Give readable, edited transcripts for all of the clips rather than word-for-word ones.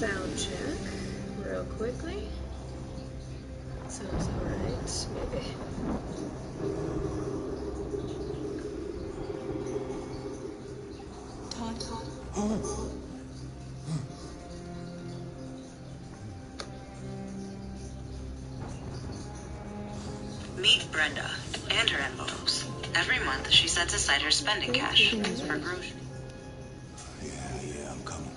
sound check real quickly. Sounds alright, maybe. Todd. Meet Brenda and her envelopes. Every month, she sets aside her spending cash for groceries. Yeah, I'm coming.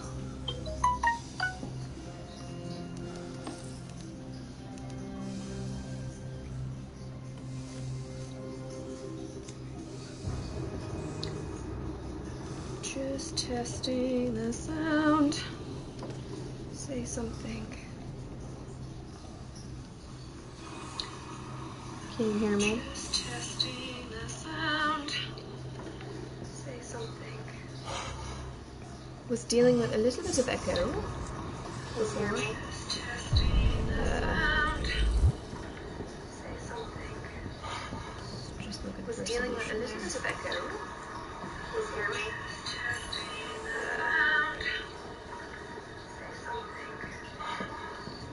Just testing the sound. Say something. Can you hear me? Just testing the sound. Say something. Was dealing with a little bit of echo. Was hear me? Just testing the sound. Say something. Just looking for dealing with a little bit of echo. Was hear me? Just testing the sound. Say something.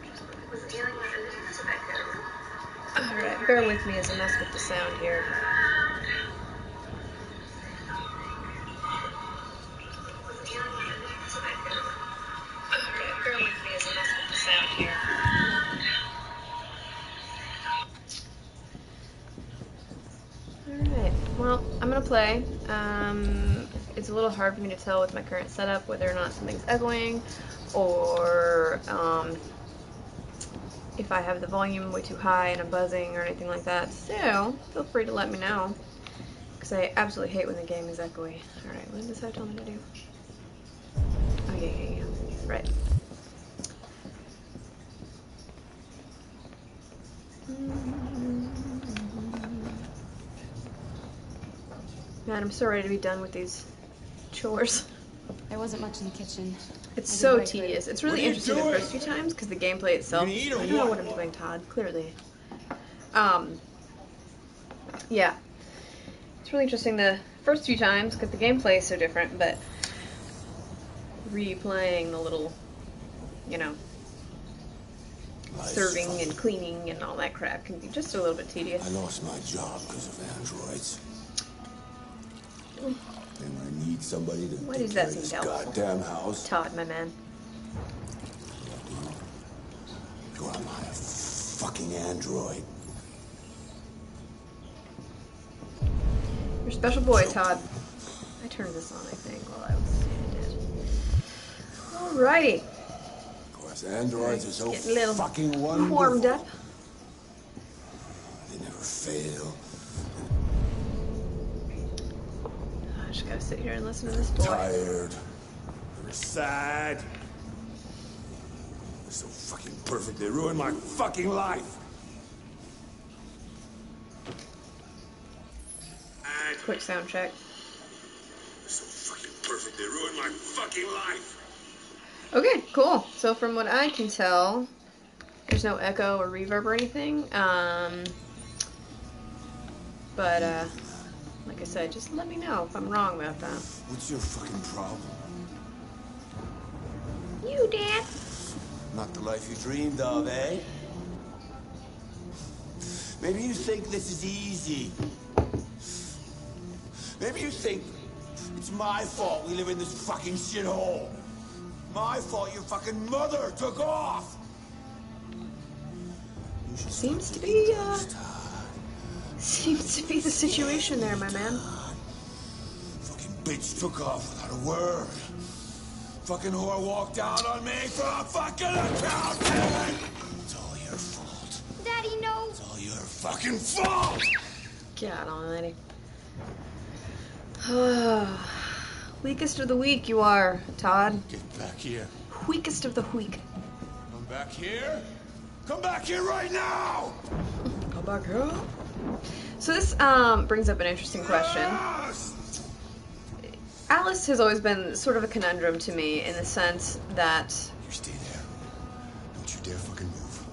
Just was dealing with a little bit of echo. Alright, bear with me as I mess with the sound here. Alright, bear with me as I mess with the sound here. Alright, well, I'm gonna play. It's a little hard for me to tell with my current setup whether or not something's echoing or if I have the volume way too high and I'm buzzing or anything like that. So, feel free to let me know. Because I absolutely hate when the game is echoey. Alright, what does that tell me to do? Oh, yeah. Right. Man, I'm so ready to be done with these chores. There wasn't much in the kitchen. It's so tedious. It's really interesting the first few times because the gameplay itself. I don't know what I'm doing, Todd. Clearly. Yeah. It's really interesting the first few times because the gameplay is so different, but replaying the little, you know, serving and cleaning and all that crap can be just a little bit tedious. I lost my job because of androids. And I need somebody to Why take does care that of seem this doubtful? goddamn house. Todd, my man. Go on, I'm a fucking android. Your special boy, Todd. I turned this on, I think, while I was saying it. Alrighty. Of course, androids are so Getting a little fucking wonderful. warmed up. They never fail. I just gotta sit here and listen to this boy. Tired. They're sad. They're so fucking perfect. They ruined my fucking life. Quick sound check. They're so fucking perfect. They ruined my fucking life. Okay, cool. So from what I can tell, there's no echo or reverb or anything. But like I said, just let me know if I'm wrong about that. What's your fucking problem? You, Dad. Not the life you dreamed of, eh? Maybe you think this is easy. Maybe you think it's my fault we live in this fucking shithole. My fault your fucking mother took off. Seems to be the situation there, my man. Fucking bitch took off without a word. Fucking whore walked out on me for a fucking accountant. It's all your fault. Daddy, no. It's all your fucking fault. God almighty. Weakest of the weak you are, Todd. Get back here. Weakest of the weak. Come back here. Come back here right now. Come back here. So this brings up an interesting question. Yes! Alice has always been sort of a conundrum to me in the sense that You stay there. Don't you dare fucking move,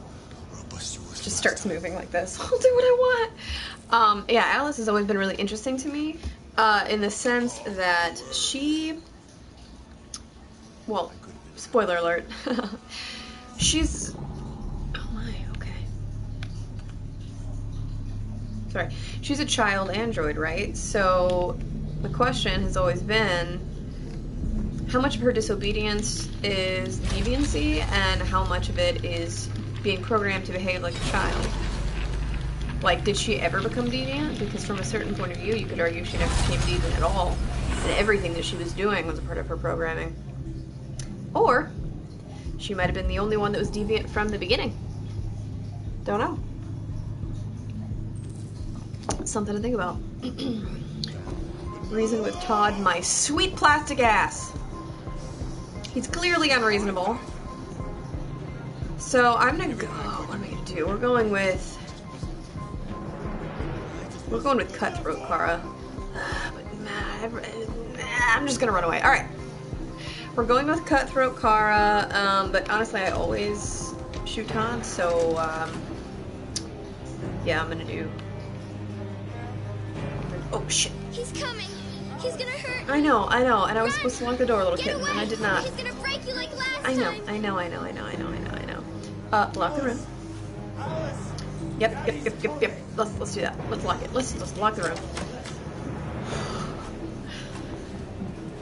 or I'll bust you worse. just starts moving like this. I'll do what I want. Yeah, Alice has always been really interesting to me in the sense that she, well, spoiler alert. She's... Oh my, okay. Sorry. She's a child android, right? So the question has always been, how much of her disobedience is deviancy, and how much of it is being programmed to behave like a child? Like, did she ever become deviant? Because from a certain point of view, you could argue she never became deviant at all, and everything that she was doing was a part of her programming. Or, she might have been the only one that was deviant from the beginning. Don't know. Something to think about. Reason with Todd, my sweet plastic ass. He's clearly unreasonable. So I'm gonna go. What am I gonna do? We're going with Cutthroat Kara. I'm just gonna run away. All right. We're going with Cutthroat Kara. But honestly, I always shoot Todd. So yeah, I'm gonna do. Oh shit. He's coming. He's gonna hurt. I know, and I was supposed to lock the door, little kitten, and I did not. He's gonna break you like last I know. Lock the room. Yep. Let's do that. Let's lock it. Let's lock the room.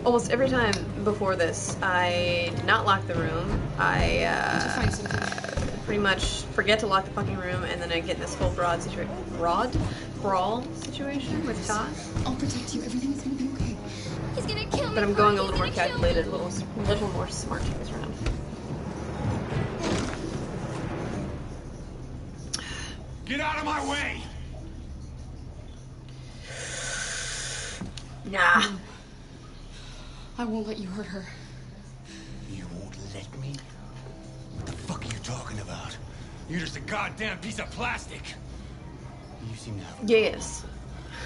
Almost every time before this, I did not lock the room. I pretty much forget to lock the fucking room, and then I get in this whole brawl situation with Todd. I'll protect you. Everything's gonna be okay. He's gonna kill me. But I'm going a little more calculated, a little more smart this round. Get out of my way! Nah. I won't let you hurt her. You won't let me? What the fuck are you talking about? You're just a goddamn piece of plastic. You seem to have. Yes.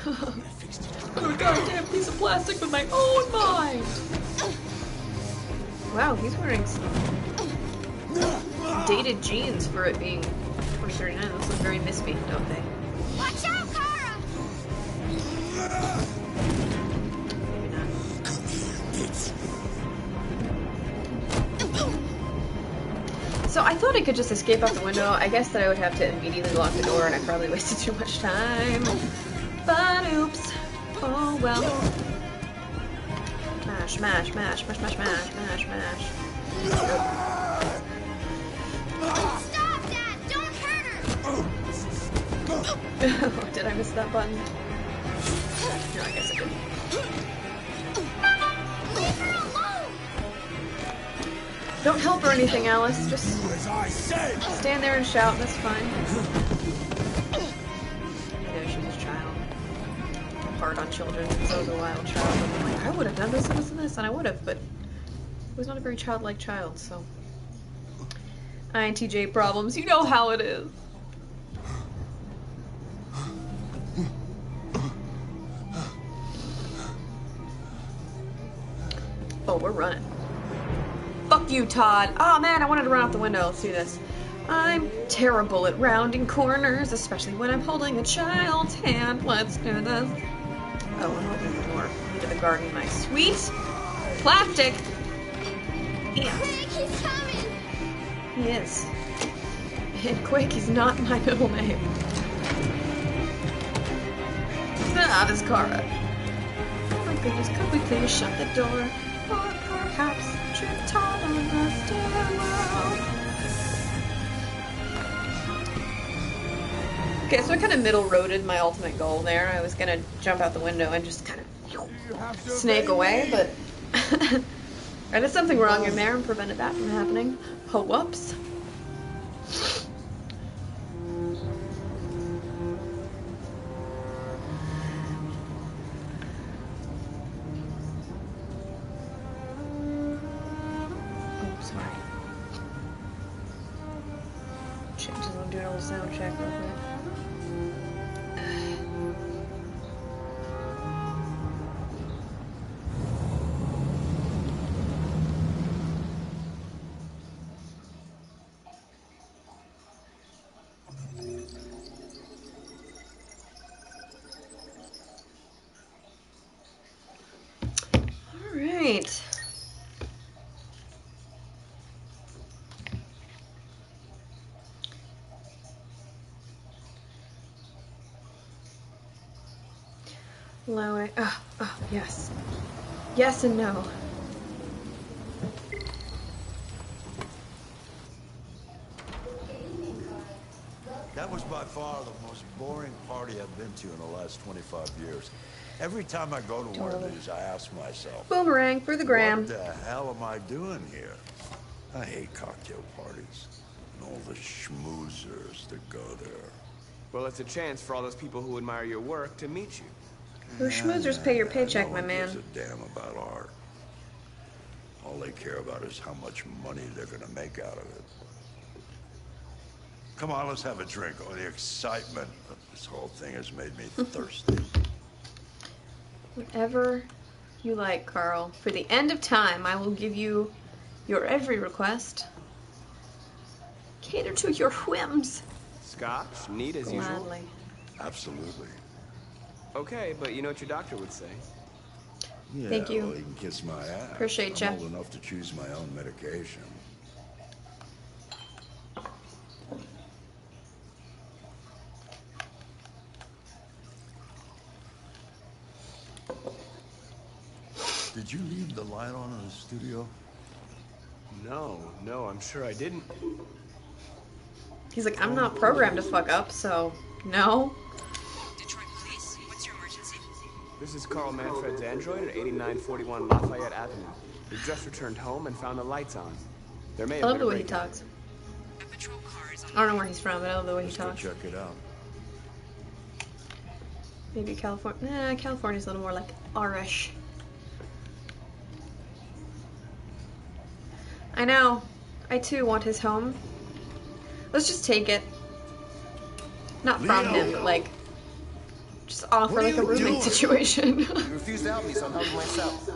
I'm gonna fix it. I'm a goddamn piece of plastic with my own mind. Wow, he's wearing some dated jeans for it being 2039. Those look very Misfit, don't they? Watch out, Kara! Maybe not. Come here, bitch. So I thought I could just escape out the window. I guess that I would have to immediately lock the door, and I probably wasted too much time. But oops. Oh well. Mash. Stop that! Don't hurt her! Did I miss that button? No, I guess I did. Leave her alone! Don't help or anything, Alice. Just As I said. stand there and shout. That's fine. I know she's a child. Hard on children since I was a wild child. I'm like, I would have done this and this and this, and I would have, but I was not a very childlike child, so. INTJ problems, you know how it is. Oh, we're running. Fuck you, Todd. Oh man, I wanted to run out the window. Let's do this. I'm terrible at rounding corners, especially when I'm holding a child's hand. Let's do this. Oh, I'm opening the door into the garden, my sweet plastic. Yeah. Quick, he's coming! He is. And Quake is not my middle name. That is Kara. Oh my goodness, could we please shut the door? Or perhaps trip Todd on the stairwell. Okay, so I kind of middle-roaded my ultimate goal there. I was gonna jump out the window and just kind of snake away, but I did something wrong in there and prevented that from happening. Oh, whoops. I'm doing a little sound check real quick. All right. Low. Yes. Yes and no. That was by far the most boring party I've been to in the last 25 years. Every time I go to one of these, I ask myself, Boomerang for the gram. what the hell am I doing here? I hate cocktail parties and all the schmoozers that go there. Well, it's a chance for all those people who admire your work to meet you. Who schmoozers pay your paycheck, No my one man? gives a damn about art. All they care about is how much money they're gonna make out of it. Come on, let's have a drink. Oh, the excitement of this whole thing has made me thirsty. Whatever you like, Carl. For the end of time, I will give you your every request. Cater to your whims. Scotch, neat as usual. Gladly. Absolutely. Okay, but you know what your doctor would say. Yeah, Thank you. Well, you can kiss my ass. Appreciate I'm ya. old enough to choose my own medication. Did you leave the light on in the studio? No, I'm sure I didn't. He's like, I'm not programmed to fuck up, so no. Detroit Police, what's your emergency? This is Carl Manfred's android at 8941 Lafayette Avenue. He just returned home and found the lights on. There may I have love been the a way he break-in. talks. A patrol car is on I don't know where he's from, but I love the way he Let's go talks. check it out. Maybe California. Nah, California's a little more like R-ish. I know. I too want his home. Let's just take it. Not from Leo! him, but like just offer What are like a you roommate doing? situation. You refused to help me, so I'm helping myself.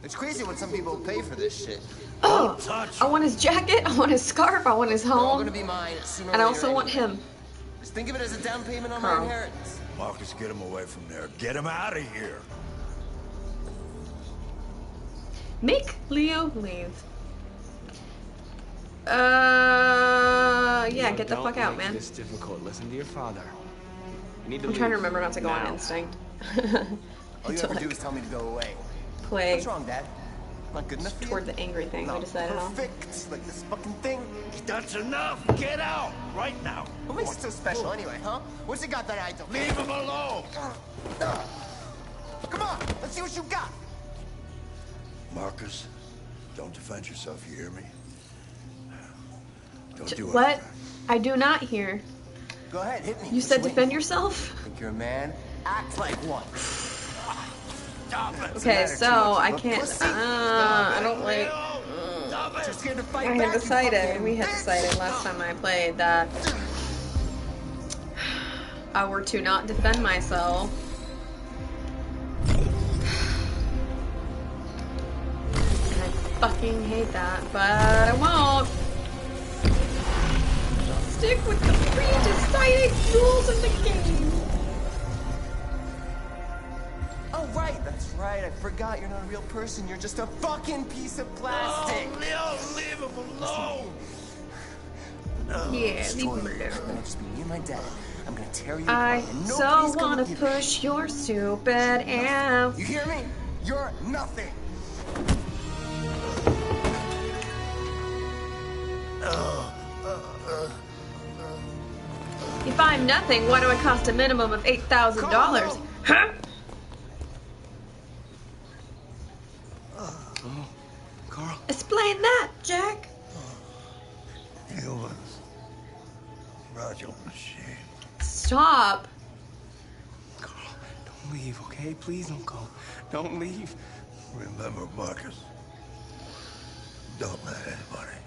It's crazy when some people pay for this shit. Oh, Touch. I want his jacket. I want his scarf. I want his They're all home. gonna be mine sooner or And I later also want anyway. him. Just think of it as a down payment on Carl. my inheritance. Marcus, get him away from there. Get him out of here. Make Leo leave. Yeah, get the Don't fuck out, make man. This difficult. Listen to your father. You need to I'm trying to leave remember not to go on now. instinct. All you To, ever do like, is tell me to go away. play What's wrong, Dad? Not good enough for you? toward the angry thing we decided on. Perfect, like this fucking thing. That's enough. Get out right now. What makes it so special anyway, huh? What's it got that I don't? Leave him alone. Come on, let's see what you got. Marcus, don't defend yourself. You hear me? Don't do What? anything. I do not hear. Go ahead, hit me. You What said waiting defend for? yourself? Think you're a man? Act like one. Stop it. Okay, matter so too much I of a can't. pussy. I don't like. Stop it. Too scared to fight I back, had you decided. fucking We had bitch. decided last time I played that I were to not defend myself. And I fucking hate that, but I won't. Stick with the pre-decided rules of the game. Oh, right, that's right. I forgot you're not a real person. You're just a fucking piece of plastic. Oh, Leo, leave him alone. Yeah, This leave toy him is alone. gonna just be me and my dad. I'm gonna tear you I apart, and so nobody's gonna wanna give a push shit. your stupid ass. You hear me? You're nothing. If I'm nothing, why do I cost a minimum of $8,000? Carl! Huh? Carl, Explain that, Jack. Humans. Fragile machine. Stop. Carl, don't leave, okay? Please don't go. Don't leave. Remember, Marcus. Don't let anybody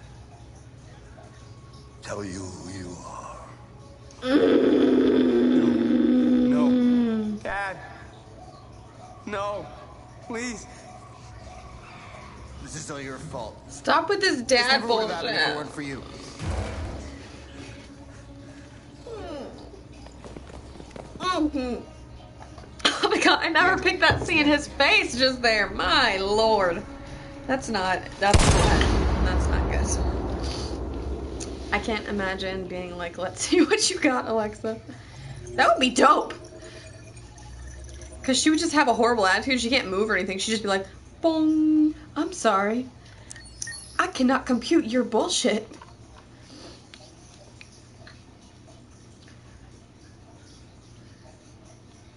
tell you who you are. No. Dad. No. Please. This is all your fault. Stop with this This dad never would have happened if it bullshit. weren't for you. Oh my god, I never picked that scene. His face just there. My lord. That's not good. I can't imagine being like, let's see what you got, Alexa. That would be dope. Because she would just have a horrible attitude. She can't move or anything. She'd just be like, boom, I'm sorry. I cannot compute your bullshit.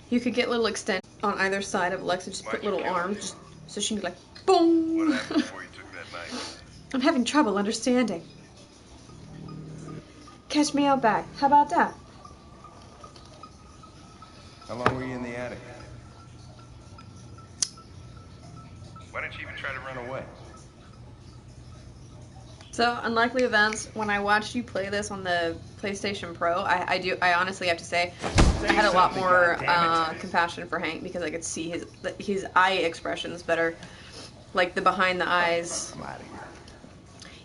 You could get little extensions on either side of Alexa, just put little arms, just, so she'd be like, boom. What happened before you took that knife? I'm having trouble understanding. Catch me out back. How about that? How long were you in the attic? Why didn't you even try to run away? So, Unlikely Events, when I watched you play this on the PlayStation Pro, I honestly have to say, I had a lot more compassion for Hank because I could see his eye expressions better. Like the behind the eyes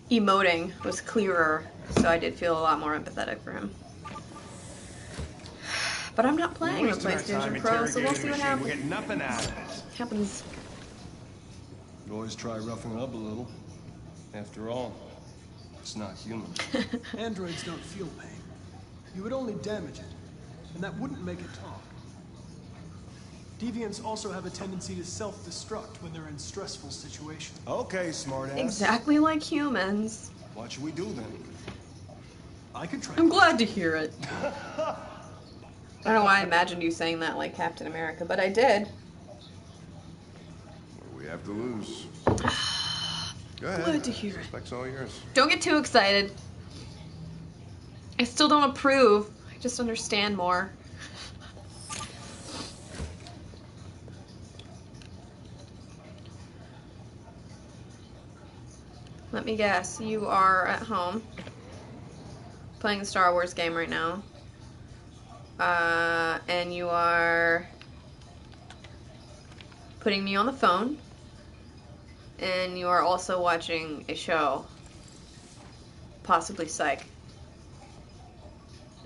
emoting was clearer, so I did feel a lot more empathetic for him. But I'm not playing the PlayStation Pro, so we'll see what happens. We're getting nothing out of this. Happens. You always try roughing it up a little. After all, it's not human. Androids don't feel pain. You would only damage it, and that wouldn't make it talk. Deviants also have a tendency to self-destruct when they're in stressful situations. Okay, smartass. Exactly like humans. What should we do then? I could try. I'm glad to hear it. I don't know why I imagined you saying that like Captain America, but I did. What do we have to lose? Go ahead. Glad to hear it. Suspect's all yours. Don't get too excited. I still don't approve. I just understand more. Let me guess. You are at home playing the Star Wars game right now. And you are putting me on the phone. And you are also watching a show. Possibly Psych.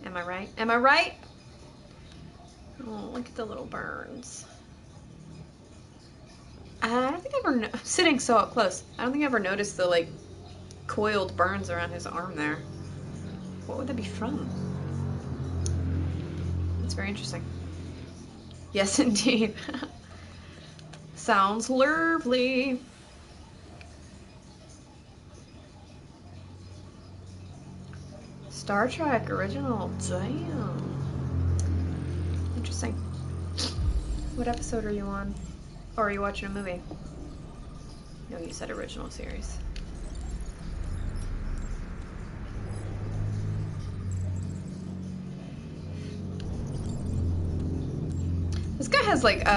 Am I right? Am I right? Oh, look at the little burns. I don't think I ever... sitting so up close. I don't think I ever noticed the, like, coiled burns around his arm there. What would that be from? That's very interesting. Yes, indeed. Sounds lovely. Star Trek original. Damn. Interesting. What episode are you on? Or are you watching a movie? No, you said original series. This guy has like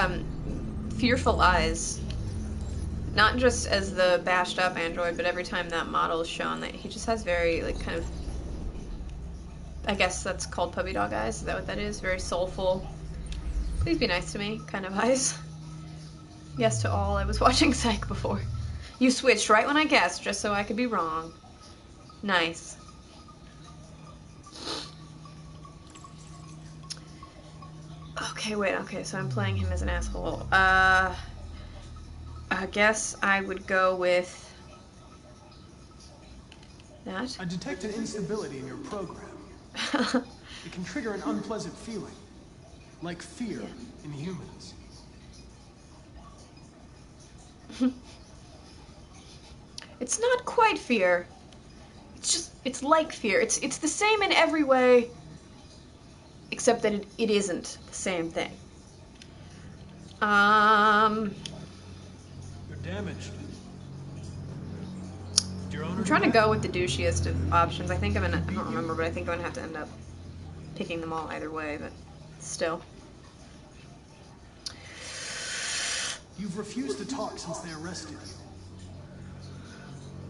fearful eyes. Not just as the bashed up android, but every time that model is shown, that he just has very like kind of, I guess that's called puppy dog eyes. Is that what that is? Very soulful. Please be nice to me kind of eyes. Yes to all. I was watching Psych before. You switched right when I guessed, just so I could be wrong. Nice. Okay, wait, okay, so I'm playing him as an asshole. I guess I would go with that. I detect an instability in your program. It can trigger an unpleasant feeling, like fear in humans. It's not quite fear. It's like fear. It's the same in every way, except that it isn't the same thing. You're damaged. I'm trying to go with the douchiest of options. I think I don't remember, but I think I'm gonna have to end up picking them all either way, but still. You've refused to talk since they arrested you.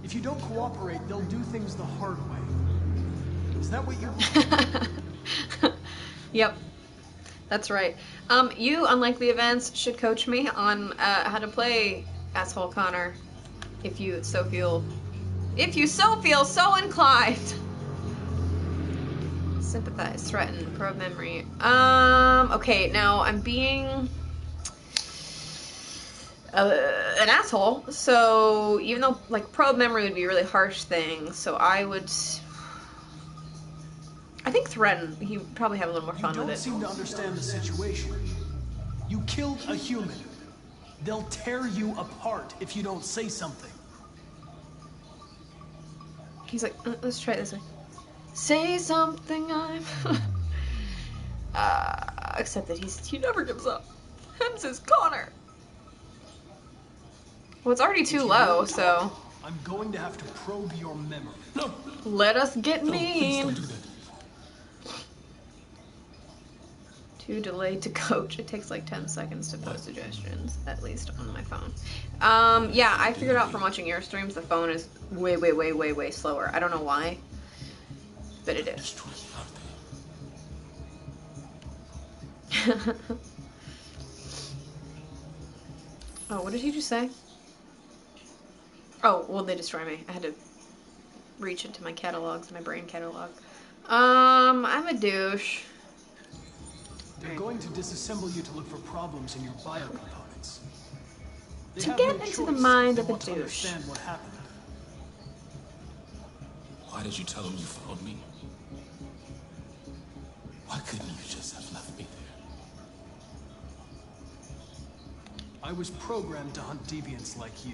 If you don't cooperate, they'll do things the hard way. Is that what you want? Yep. That's right. You, Unlikely Events, should coach me on how to play Asshole Connor if you so feel so inclined. Sympathize, threaten, probe memory. Okay, now I'm being an asshole, so even though, like, probe memory would be a really harsh thing, so I think threaten. He would probably have a little more fun with it. You don't seem to understand the situation. You killed a human. They'll tear you apart if you don't say something. He's like, let's try it this way. Say something, I'm... except that he never gives up. Him's his Connor. Well, it's already too low, so... I'm going to have to probe your memory. No! Let us get No, mean. please don't do that. Too delayed to coach. It takes like 10 seconds to post suggestions, at least on my phone. Yeah, I figured out from watching your streams the phone is way, way, way, way, way slower. I don't know why, but it is. Oh, what did he just say? Oh, well, they destroy me. I had to reach into my catalogs, my brain catalog. I'm a douche. They're going to disassemble you to look for problems in your biocomponents. They To have get no into the choice mind if they of a want to douche. understand what happened. Why did you tell him you found me? Why couldn't you just have left me there? I was programmed to hunt deviants like you.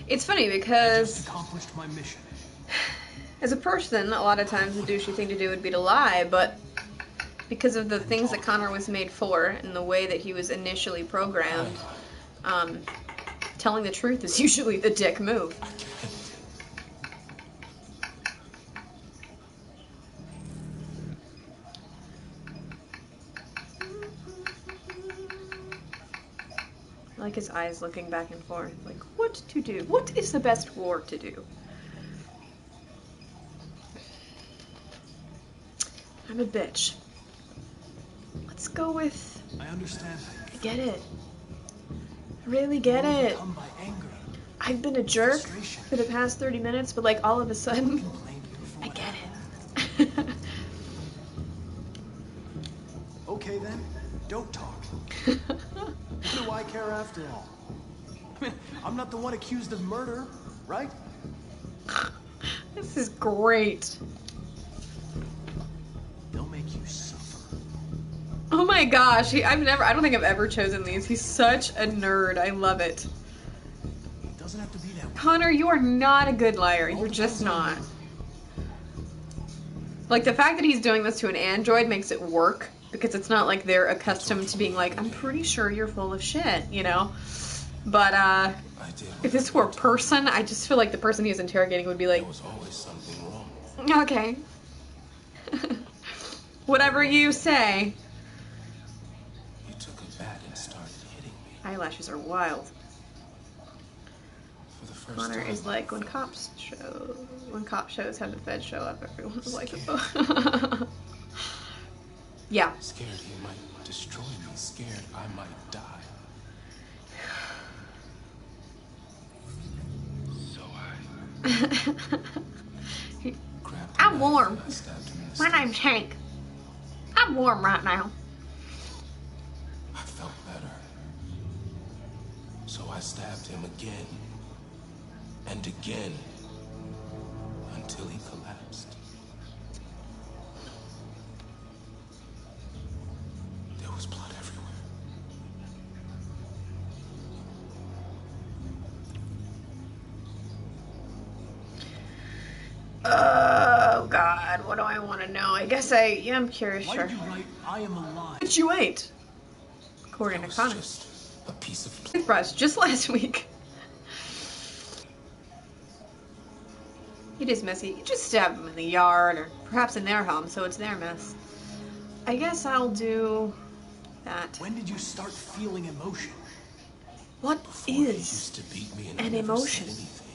It's funny I because just accomplished my mission. as a person, a lot of times the douchey thing to do would be to lie, but because of the things that Connor was made for and the way that he was initially programmed, telling the truth is usually the dick move. I like his eyes looking back and forth, like, what to do? What is the best war to do? I'm a bitch. Let's go with... I understand. I get it. I really get it. Overcome by anger. I've been a jerk for the past 30 minutes, but like all of a sudden, Complain for I what get happened. it. Okay then, don't talk. What do I care after all? I mean, I'm not the one accused of murder, right? This is great. They'll make you suffer. Oh my gosh, I don't think I've ever chosen these. He's such a nerd. I love it. It doesn't have to be that way. Connor, you are not a good liar. You're just not. Like, the fact that he's doing this to an android makes it work, because it's not like they're accustomed to being like, I'm pretty sure you're full of shit, you know? But, if this were a person, I just feel like the person he was interrogating would be like, There was always something wrong. okay. Whatever you say. You took a bat and started hitting me. Eyelashes are wild. For the first Connor time. is like when cop shows have the Fed show up, everyone's like, yeah. Scared he might destroy me. Scared I might die. So I grabbed the I'm knife warm. and I stabbed him in the My stomach. name's Hank. I'm warm right now. I felt better. So I stabbed him again. And again. Until he collapsed. There was blood everywhere. Oh God, what do I want to know? I guess I'm curious. Why Sure. did you write, I am alive? But you ate. According It to was Connor. just a piece of Toothbrush just last week. It is messy. You just stab them in the yard or perhaps in their home, so it's their mess. I guess I'll do that. When did you start feeling emotion? What Before he is used to beat me and I an never emotion? said anything.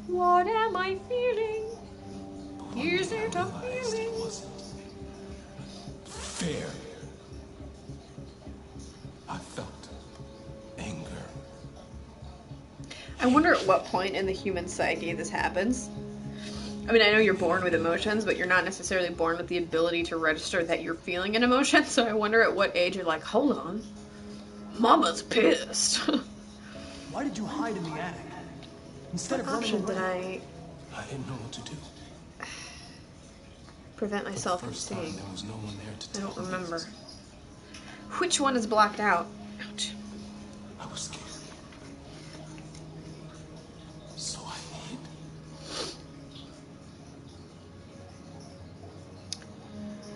What am I feeling? But one Is day I it a realized feeling? it wasn't fair. I felt anger. I wonder at what point in the human psyche this happens. I mean, I know you're born with emotions, but you're not necessarily born with the ability to register that you're feeling an emotion, so I wonder at what age you're like, hold on, Mama's pissed. Why did you hide in the attic? Instead What of running option did away? I I didn't know what to do. prevent For the myself from first time, seeing? there was no one there to I tell don't me. remember. Which one is blocked out? Ouch. I was scared. So I hid.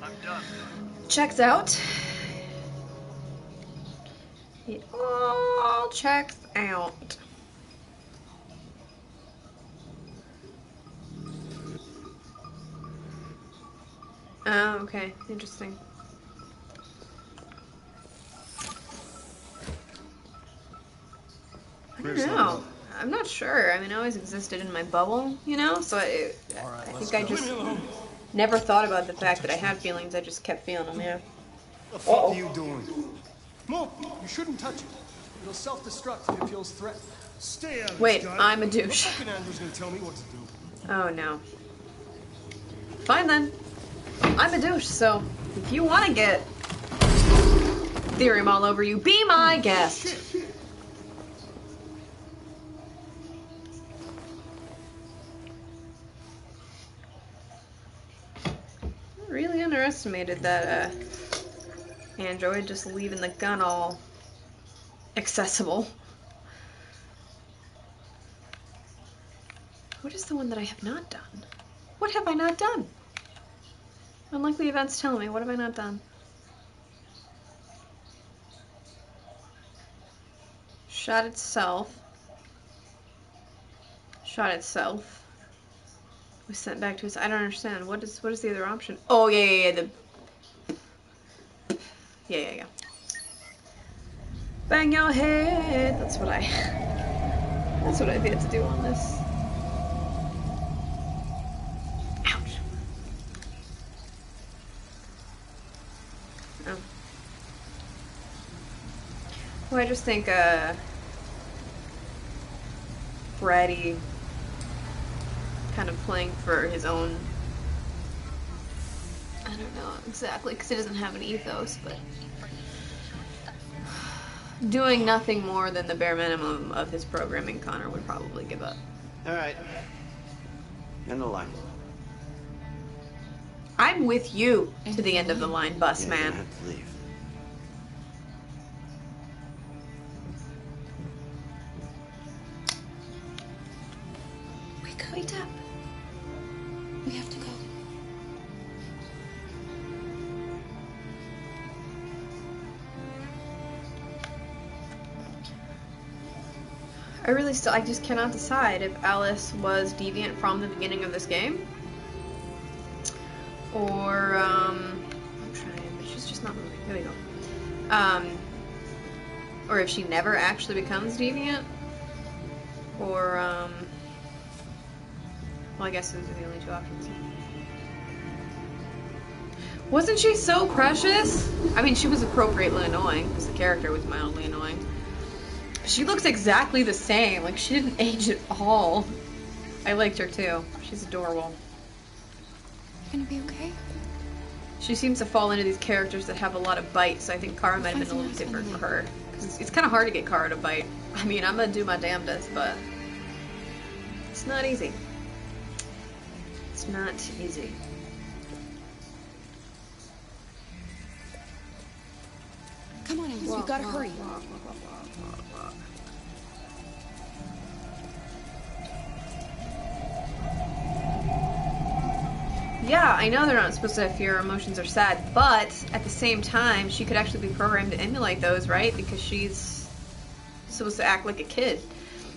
I'm done. Checks out. It all checks out. Oh, okay. Interesting. I don't know. I'm not sure. I mean, I always existed in my bubble, you know? So I think I just never thought about the fact that I had feelings. I just kept feeling them, yeah. What the fuck are you doing? Move! You shouldn't touch it. It'll self-destruct if it feels threatened. Stay out of Wait, this, I'm a douche. Fucking Andrew's gonna tell me what to do. Oh, no. Fine, then. I'm a douche, so if you want to get Therium all over you, be my guest. I really underestimated that android just leaving the gun all accessible. What is the one that I have not done? What have I not done? Unlikely events tell me. What have I not done? Shot itself. Shot itself. Was sent back to us. I don't understand. What is the other option? Oh yeah. Yeah. Bang your head. That's what I've had to do on this. Ouch. Oh. Well, I just think Freddy kind of playing for his own, I don't know exactly, because he doesn't have an ethos, but doing nothing more than the bare minimum of his programming, Connor would probably give up. Alright. End the line. I'm with you to the end of the line, bus man. I have to leave. Wait up. We have to go. I just cannot decide if Alice was deviant from the beginning of this game. Or, I'm trying, but she's just not moving. There we go. Or if she never actually becomes deviant. Or, well, I guess those are the only two options. Wasn't she so precious? I mean, she was appropriately annoying, because the character was mildly annoying. She looks exactly the same. Like, she didn't age at all. I liked her, too. She's adorable. You gonna be okay? She seems to fall into these characters that have a lot of bite, so I think Kara might have been a little different for her. 'Cause it's kind of hard to get Kara to bite. I mean, I'm gonna do my damnedest, but it's not easy. It's not easy. Come on, Alice, we gotta hurry. Yeah, I know they're not supposed to have fear or emotions or sad, but at the same time, she could actually be programmed to emulate those, right? Because she's supposed to act like a kid.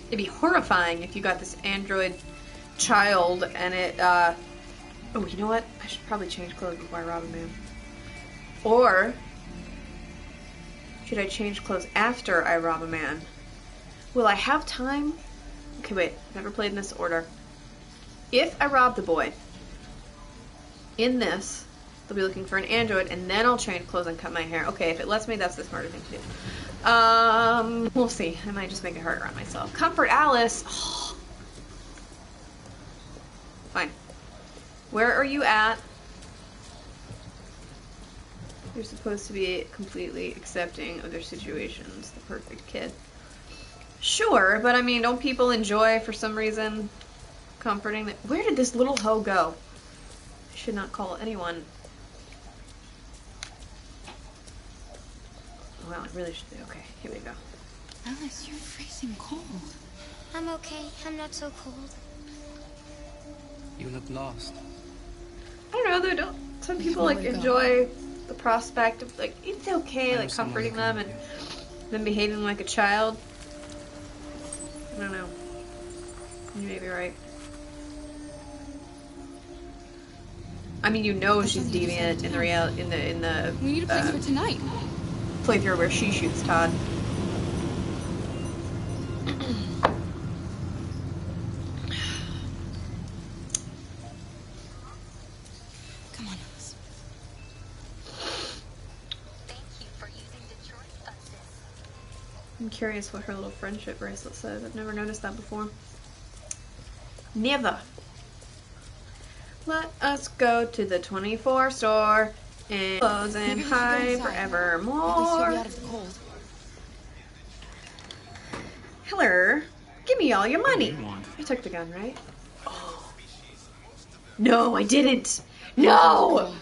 It'd be horrifying if you got this android child and it, oh, you know what? I should probably change clothes before I rob a man. Or should I change clothes after I rob a man? Will I have time? Okay, wait. Never played in this order. If I rob the boy, in this, they'll be looking for an android, and then I'll change clothes and cut my hair. Okay, if it lets me, that's the smarter thing to do. We'll see. I might just make it harder on myself. Comfort Alice. Oh. Fine. Where are you at? You're supposed to be completely accepting of their situations. The perfect kid. Sure, but I mean, don't people enjoy, for some reason, comforting them? Where did this little hoe go? I should not call anyone. well, it really should be. Okay, here we go. Alice, you're freezing cold. I'm okay. I'm not so cold. You look lost. I don't know, though, don't some people, like, enjoy the prospect of, like, it's okay, like, comforting them and them behaving like a child? I don't know. You may be right. I mean, you know she's deviant in the We need a place for tonight. playthrough where she shoots Todd. Come on, Alice. Thank you for using Detroit buses. I'm curious what her little friendship bracelet says. I've never noticed that before. Never. Let us go to the 24 store and close and hide forevermore. At least you'll be out of the cold. Hiller, give me all your money. I took the gun, right? Oh. No, I didn't. No!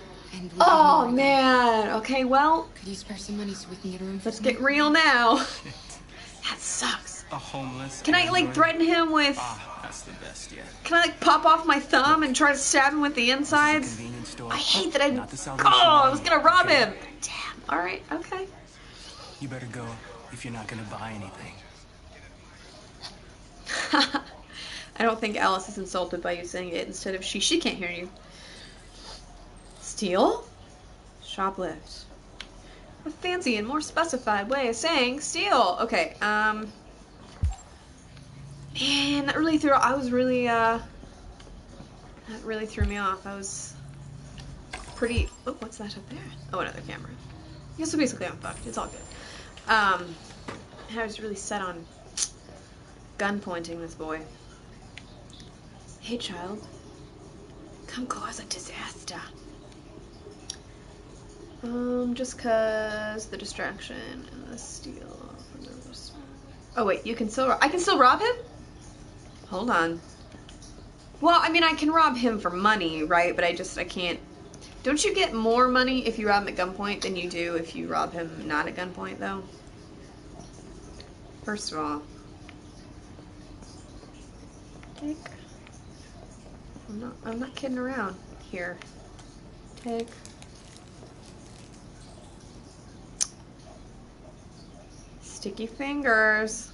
Oh, man. Okay, well, Could you spare some money so we can get a room for let's get real now. That sucks. A homeless. Can I, like, threaten him with... Ah, that's the best yet. Can I, like, pop off my thumb and try to stab him with the insides? I hate that I... Oh, I was gonna rob him! Damn. Alright, okay. You better go if you're not gonna buy anything. I don't think Alice is insulted by you saying it instead of she. She can't hear you. Steal? Shoplift. A fancy and more specified way of saying steal. Okay, man, that really threw... I was really, that really threw me off. I was pretty... Oh, what's that up there? Oh, another camera. Yeah, so basically I'm fucked. It's all good. I was really set on gun pointing this boy. Hey, child. Come cause a disaster. Just cause the distraction and the steal. Oh wait, you can still... I can still rob him? Hold on. Well, I mean, I can rob him for money, right? But I can't... Don't you get more money if you rob him at gunpoint than you do if you rob him not at gunpoint, though? First of all... Take... I'm not kidding around here. Take... Sticky fingers.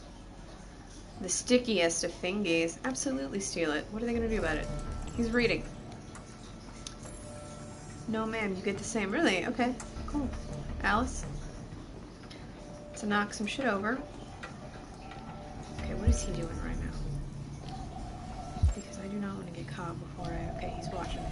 The stickiest of fingies. Absolutely steal it. What are they gonna do about it? He's reading. No, ma'am, you get the same. Really? Okay, cool. Alice? To knock some shit over. Okay, what is he doing right now? Because I do not want to get caught before I... Okay, he's watching me.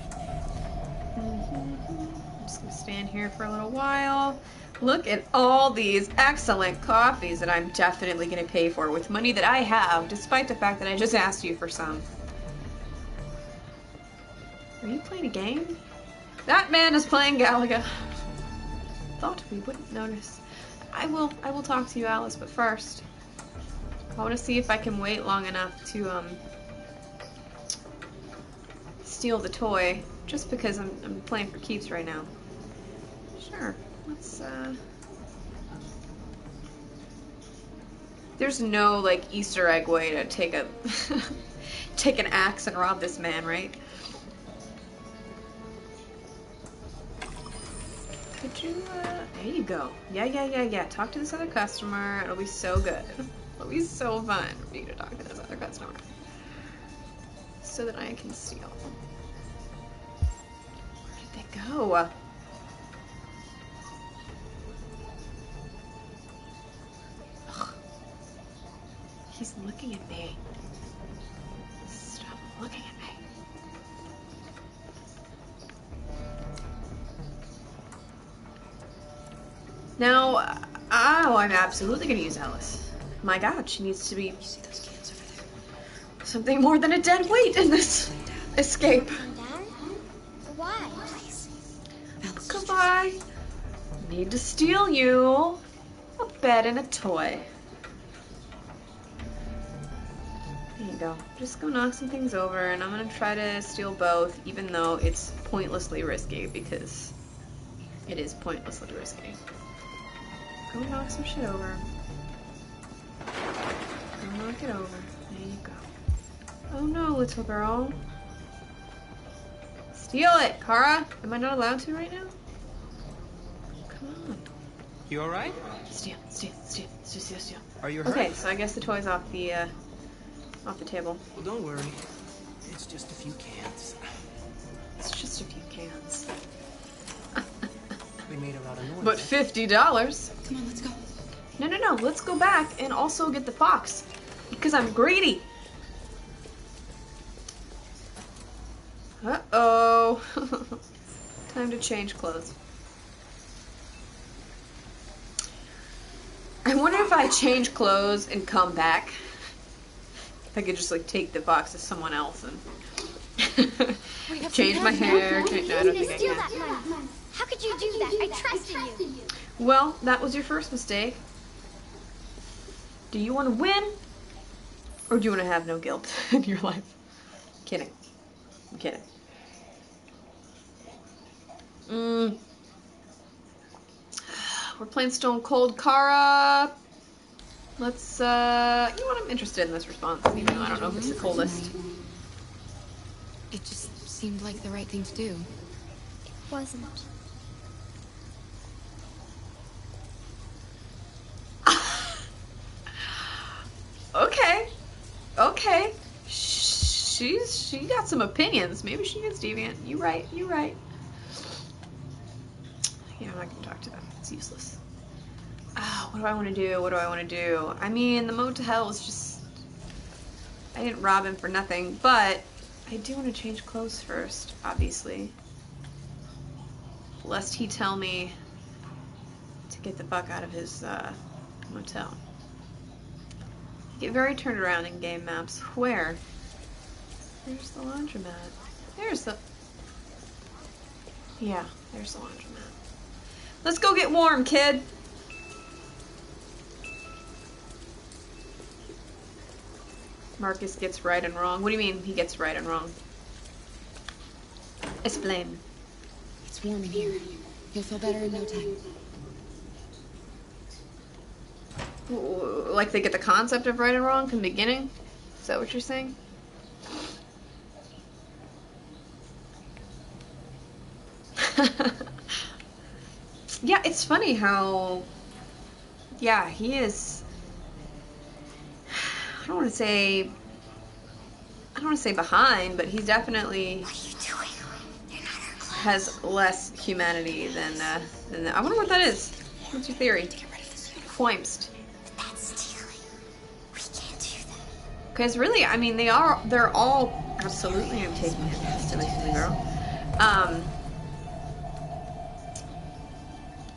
I'm just gonna stand here for a little while. Look at all these excellent coffees that I'm definitely going to pay for with money that I have, despite the fact that I just asked you for some. Are you playing a game? That man is playing Galaga. Thought we wouldn't notice. I will talk to you, Alice, but first, I want to see if I can wait long enough to steal the toy, just because I'm playing for keeps right now. Sure. Let's, there's no, like, Easter egg way to take a... take an axe and rob this man, right? Could you, there you go. Yeah. Talk to this other customer. It'll be so good. It'll be so fun for you to talk to this other customer. So that I can steal. Where did they go? He's looking at me. Stop looking at me. Now, I'm absolutely going to use Alice. My God, she needs to be... You see those cans over there? Something more than a dead weight in this escape. Why? Because I need to steal you a bed and a toy. There you go. Just go knock some things over, and I'm gonna try to steal both, even though it's pointlessly risky, because it is pointlessly risky. Go knock some shit over. Go knock it over. There you go. Oh no, little girl. Steal it, Kara! Am I not allowed to right now? Come on. You alright? Steal. Are you hurt? Okay, so I guess the toy's off the table. Well, don't worry. It's just a few cans. It's just a few cans. We made a lot of noise. But $50. Come on, let's go. No. Let's go back and also get the fox. Because I'm greedy. Uh-oh. Time to change clothes. I wonder if I change clothes and come back, if I could just like take the box to someone else and change my hair. No, I don't think I can. How could you do that? I trusted you. Well, that was your first mistake. Do you want to win? Or do you want to have no guilt in your life? Kidding. I'm kidding. We're playing Stone Cold Kara. Let's, you know what, I'm interested in this response, even though I don't know if it's the coldest. It just seemed like the right thing to do. It wasn't. Okay. She got some opinions. Maybe she is deviant. You right. Yeah, I'm not gonna talk to them. It's useless. What do I want to do? I mean, the motel is just... I didn't rob him for nothing, but I do want to change clothes first, obviously. Lest he tell me to get the fuck out of his motel. Get very turned around in game maps. Where? There's the laundromat. There's the laundromat. Let's go get warm, kid! Marcus gets right and wrong. What do you mean he gets right and wrong? Explain. It's warm in here. You'll feel better in no time. Like they get the concept of right and wrong from the beginning? Is that what you're saying? Yeah, it's funny how... Yeah, he is... I don't want to say behind, but he's definitely... What are you doing? They're not our clothes. Has less humanity than I wonder what that is. What's your theory? Foimst. That's stealing. We can't do that. Because really, I mean, they're all... Absolutely, I'm taking it. Silly girl.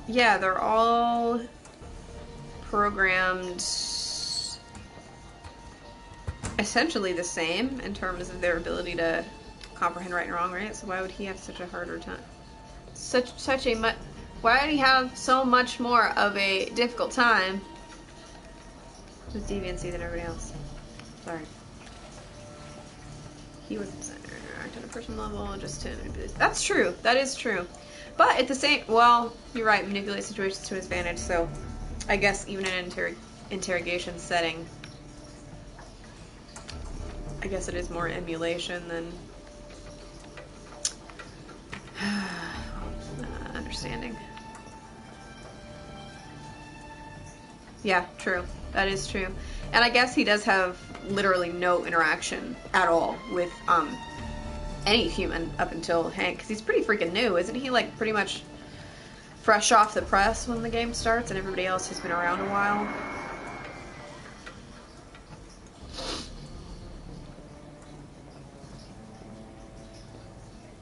Yeah, they're all programmed essentially the same in terms of their ability to comprehend right and wrong, right? So why would he have such a harder time? Why would he have so much more of a difficult time with deviancy than everybody else? Sorry. He was interact on a personal level just to manipulate. That's true. That is true. But at the same, well, you're right, manipulate situations to his advantage, so I guess even in an interrogation setting, I guess it is more emulation than understanding. Yeah, true. That is true. And I guess he does have literally no interaction at all with, any human up until Hank, because he's pretty freaking new, isn't he? Like, pretty much fresh off the press when the game starts, and everybody else has been around a while.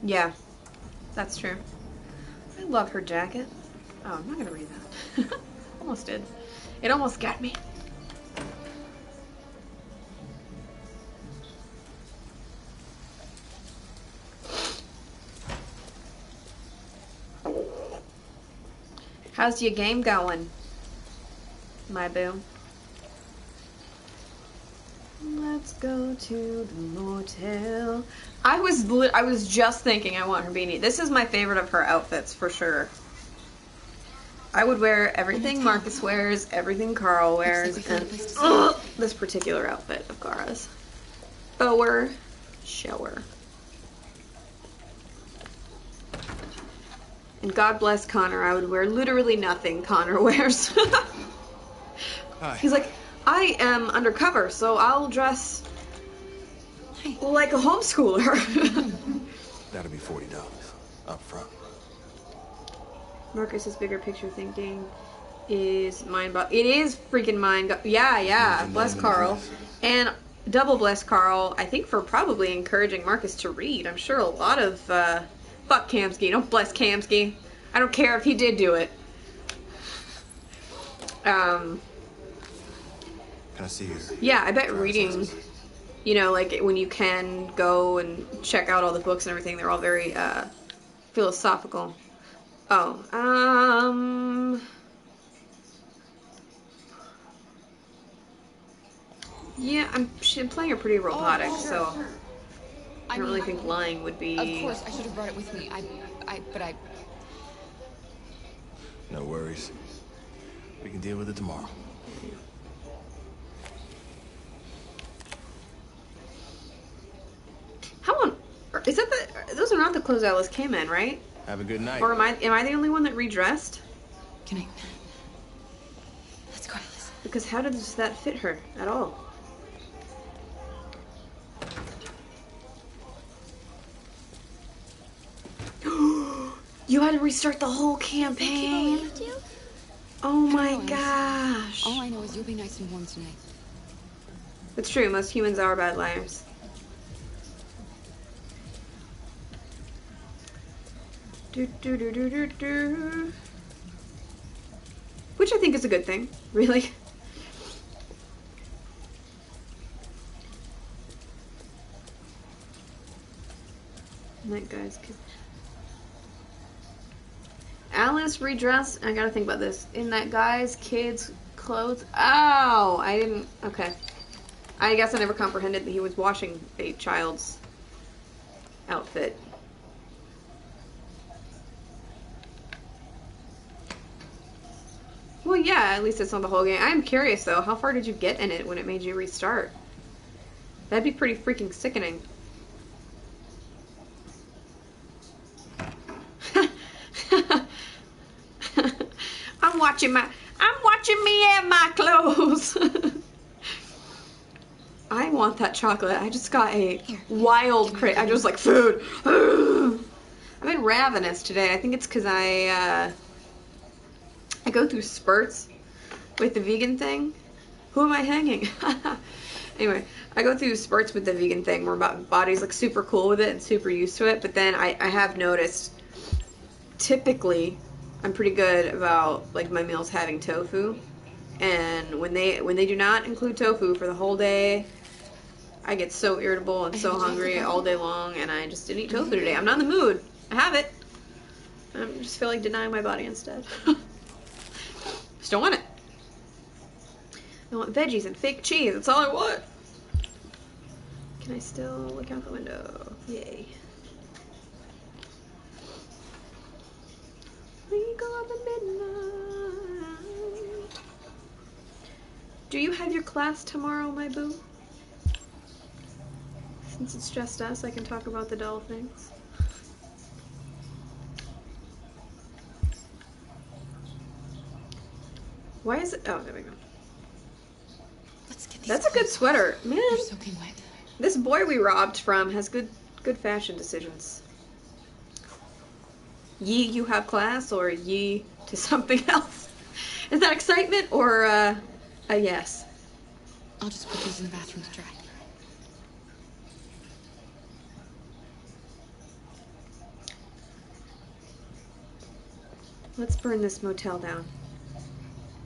Yeah, that's true. I love her jacket. Oh, I'm not gonna read that. Almost did. It almost got me. How's your game going, my boo? Let's go to the motel. I was just thinking I want her beanie. This is my favorite of her outfits for sure. I would wear everything Marcus wears, everything Carl wears, and this particular outfit of Kara's. Bower shower. And God bless Connor, I would wear literally nothing Connor wears. He's like, I am undercover, so I'll dress like a homeschooler. That'll be $40 up front. Marcus's bigger picture thinking is it is freaking mind. Yeah. Bless Carl. And double bless Carl, I think, for probably encouraging Marcus to read. I'm sure a lot of, fuck Kamsky. Don't bless Kamsky. I don't care if he did do it. Can I see you? Yeah, I bet reading, you know, like when you can go and check out all the books and everything, they're all very, philosophical. Oh, yeah, I'm playing her pretty robotic, so I don't really think lying would be... Of course, I should have brought it with me. But I... No worries. We can deal with it tomorrow. How on... Is that the... Those are not the clothes Alice came in, right? Have a good night. Or am I the only one that redressed? Can I... Let's go, Alice. Because how does that fit her at all? You had to restart the whole campaign? Oh my gosh. All I know is you'll be nice and warm tonight. It's true, most humans are bad liars. Do. Which I think is a good thing, really. That guy's kid. Alice redressed. I gotta think about this. In that guy's kid's clothes. Oh, I didn't. Okay. I guess I never comprehended that he was washing a child's outfit. Well, yeah, at least it's not the whole game. I'm curious, though. How far did you get in it when it made you restart? That'd be pretty freaking sickening. I'm watching me and my clothes. I want that chocolate. I just got a wild crate. I just like food. I've been ravenous today. I think it's because I go through spurts with the vegan thing. Who am I hanging? Anyway, I go through spurts with the vegan thing where my body's like super cool with it and super used to it. But then I have noticed, typically, I'm pretty good about like my meals having tofu. And when they do not include tofu for the whole day, I get so irritable and so hungry all day long, and I just didn't eat tofu today. I'm not in the mood. I have it. I just feel like denying my body instead. Just don't want it. I want veggies and fake cheese. That's all I want. Can I still look out the window? Yay. We go up at midnight. Do you have your class tomorrow, my boo? Since it's just us, I can talk about the dull things. Why is it? Oh, there we go. Let's get these That's a good sweater, man. They're soaking wet. This boy we robbed from has good fashion decisions. Ye, you have class, or ye to something else? Is that excitement or a yes? I'll just put these in the bathroom to dry. Let's burn this motel down.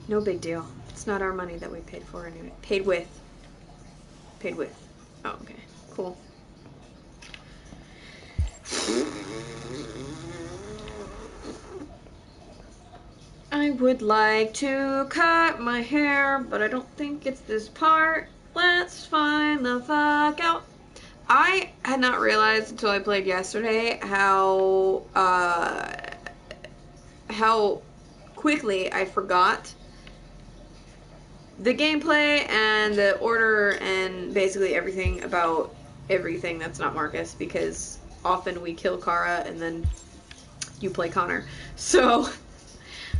No big deal. It's not our money that we paid for anyway. Paid with. Paid with. Oh, okay. Cool. I would like to cut my hair, but I don't think it's this part. Let's find the fuck out. I had not realized until I played yesterday how quickly I forgot the gameplay and the order and basically everything about everything that's not Marcus, because often we kill Kara and then you play Connor. So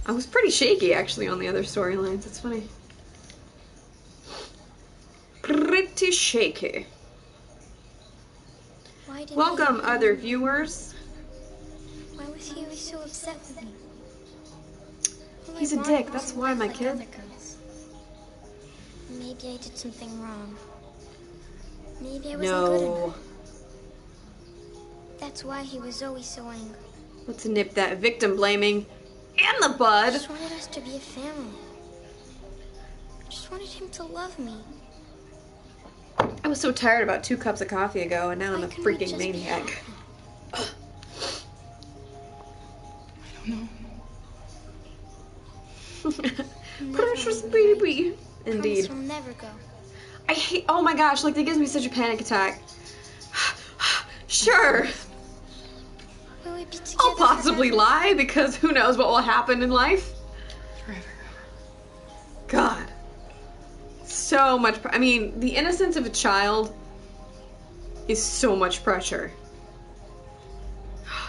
I was pretty shaky actually on the other storylines. It's funny. Pretty shaky. Welcome, other viewers. Why was he always so upset with me? He's a dick, that's why, my kid. Maybe I did something wrong. Maybe I wasn't good enough. That's why he was always so angry. Let's nip that victim blaming in the bud. I just wanted us to be a family. I just wanted him to love me. I was so tired about 2 cups of coffee ago, and now I'm a freaking maniac. I don't know. Precious baby. Indeed. We'll never go. I hate, oh my gosh, like that gives me such a panic attack. Sure. Will we be together I'll possibly lie, because who knows what will happen in life. Forever. God. So much, I mean, the innocence of a child is so much pressure.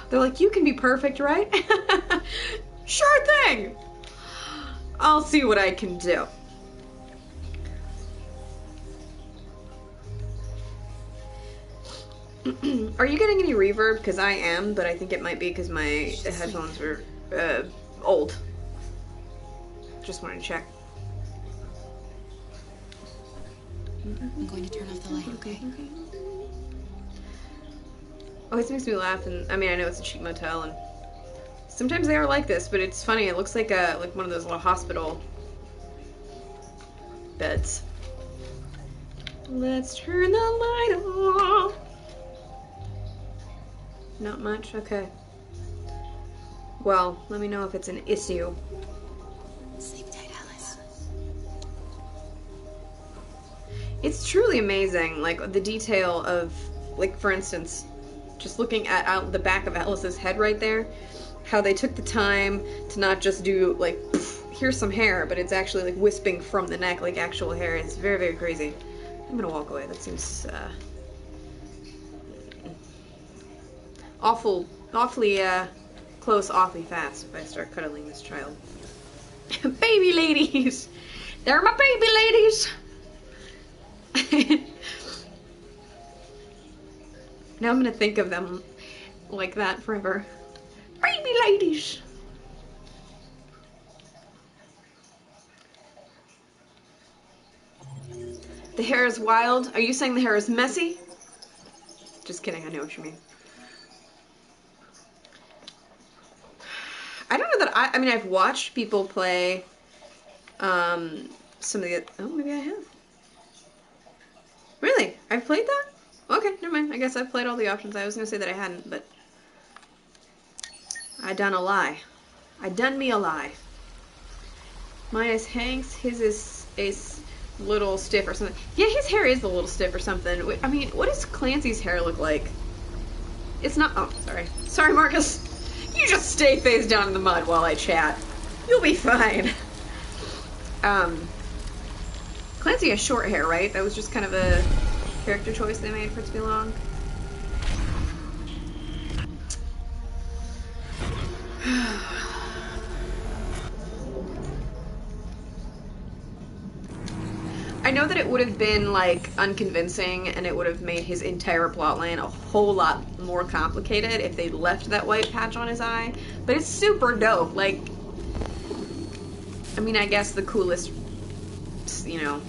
They're like, you can be perfect, right? Sure thing. I'll see what I can do. Are you getting any reverb? Because I am, but I think it might be because my headphones are old. Just wanted to check. I'm going to turn off the light, okay? Oh, this makes me laugh, and I mean, I know it's a cheap motel, and sometimes they are like this, but it's funny. It looks like one of those little hospital beds. Let's turn the light off. Not much? Okay. Well, let me know if it's an issue. Sleep tight, Alice. It's truly amazing, like, the detail of, like, for instance, just looking at out the back of Alice's head right there, how they took the time to not just do, like, pff, here's some hair, but it's actually, like, wisping from the neck like actual hair. It's very, very crazy. I'm gonna walk away. That seems, awfully close, awfully fast if I start cuddling this child. Baby ladies! They're my baby ladies! Now I'm gonna think of them like that forever. Baby ladies! The hair is wild. Are you saying the hair is messy? Just kidding, I know what you mean. I don't know that I mean, I've watched people play, some of the, oh, maybe I have. Really? I've played that? Okay, never mind. I guess I've played all the options. I was gonna say that I hadn't, but I done a lie. I done me a lie. Mine is Hank's, his is a little stiff or something. Yeah, his hair is a little stiff or something. I mean, what does Clancy's hair look like? It's not, oh, sorry. Sorry, Marcus. You just stay face down in the mud while I chat. You'll be fine. Clancy has short hair, right? That was just kind of a character choice they made for it to be long. I know that it would have been, like, unconvincing, and it would have made his entire plotline a whole lot more complicated if they left that white patch on his eye, but it's super dope. Like, I mean, I guess the coolest, you know,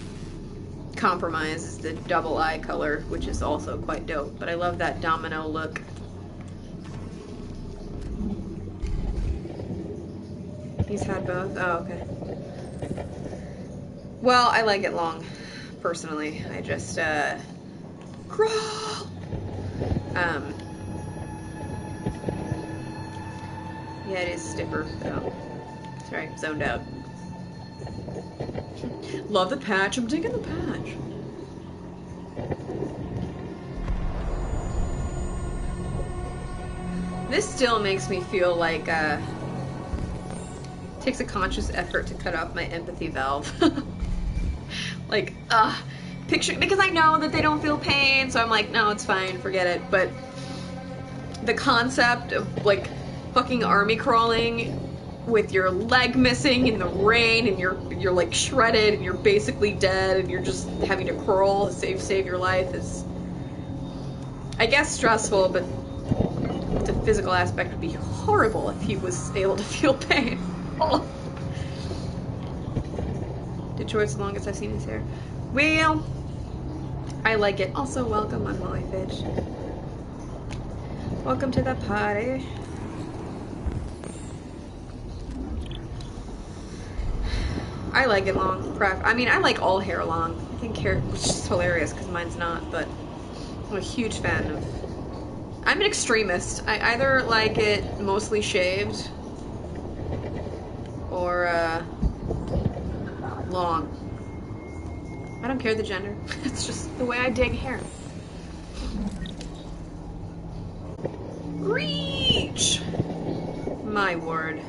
compromise is the double eye color, which is also quite dope, but I love that domino look. He's had both? Oh, okay. Well, I like it long, personally. I just, crawl! Yeah, it is stiffer, though. Sorry, zoned out. Love the patch, I'm digging the patch. This still makes me feel like, Takes a conscious effort to cut off my empathy valve. Like, picture, because I know that they don't feel pain, so I'm like, no, it's fine, forget it. But the concept of like fucking army crawling with your leg missing in the rain and you're like shredded and you're basically dead and you're just having to crawl to save your life is, I guess, stressful, but the physical aspect would be horrible if he was able to feel pain. Oh. Detroit's the longest I've seen his hair. Well, I like it. Also, welcome, I'm Molly Fitch. Welcome to the party. I like it long. I mean, I like all hair long. I think hair, which is hilarious because mine's not, but I'm a huge fan of... I'm an extremist. I either like it mostly shaved or long. I don't care the gender. It's just the way I dig hair. Reach! My word.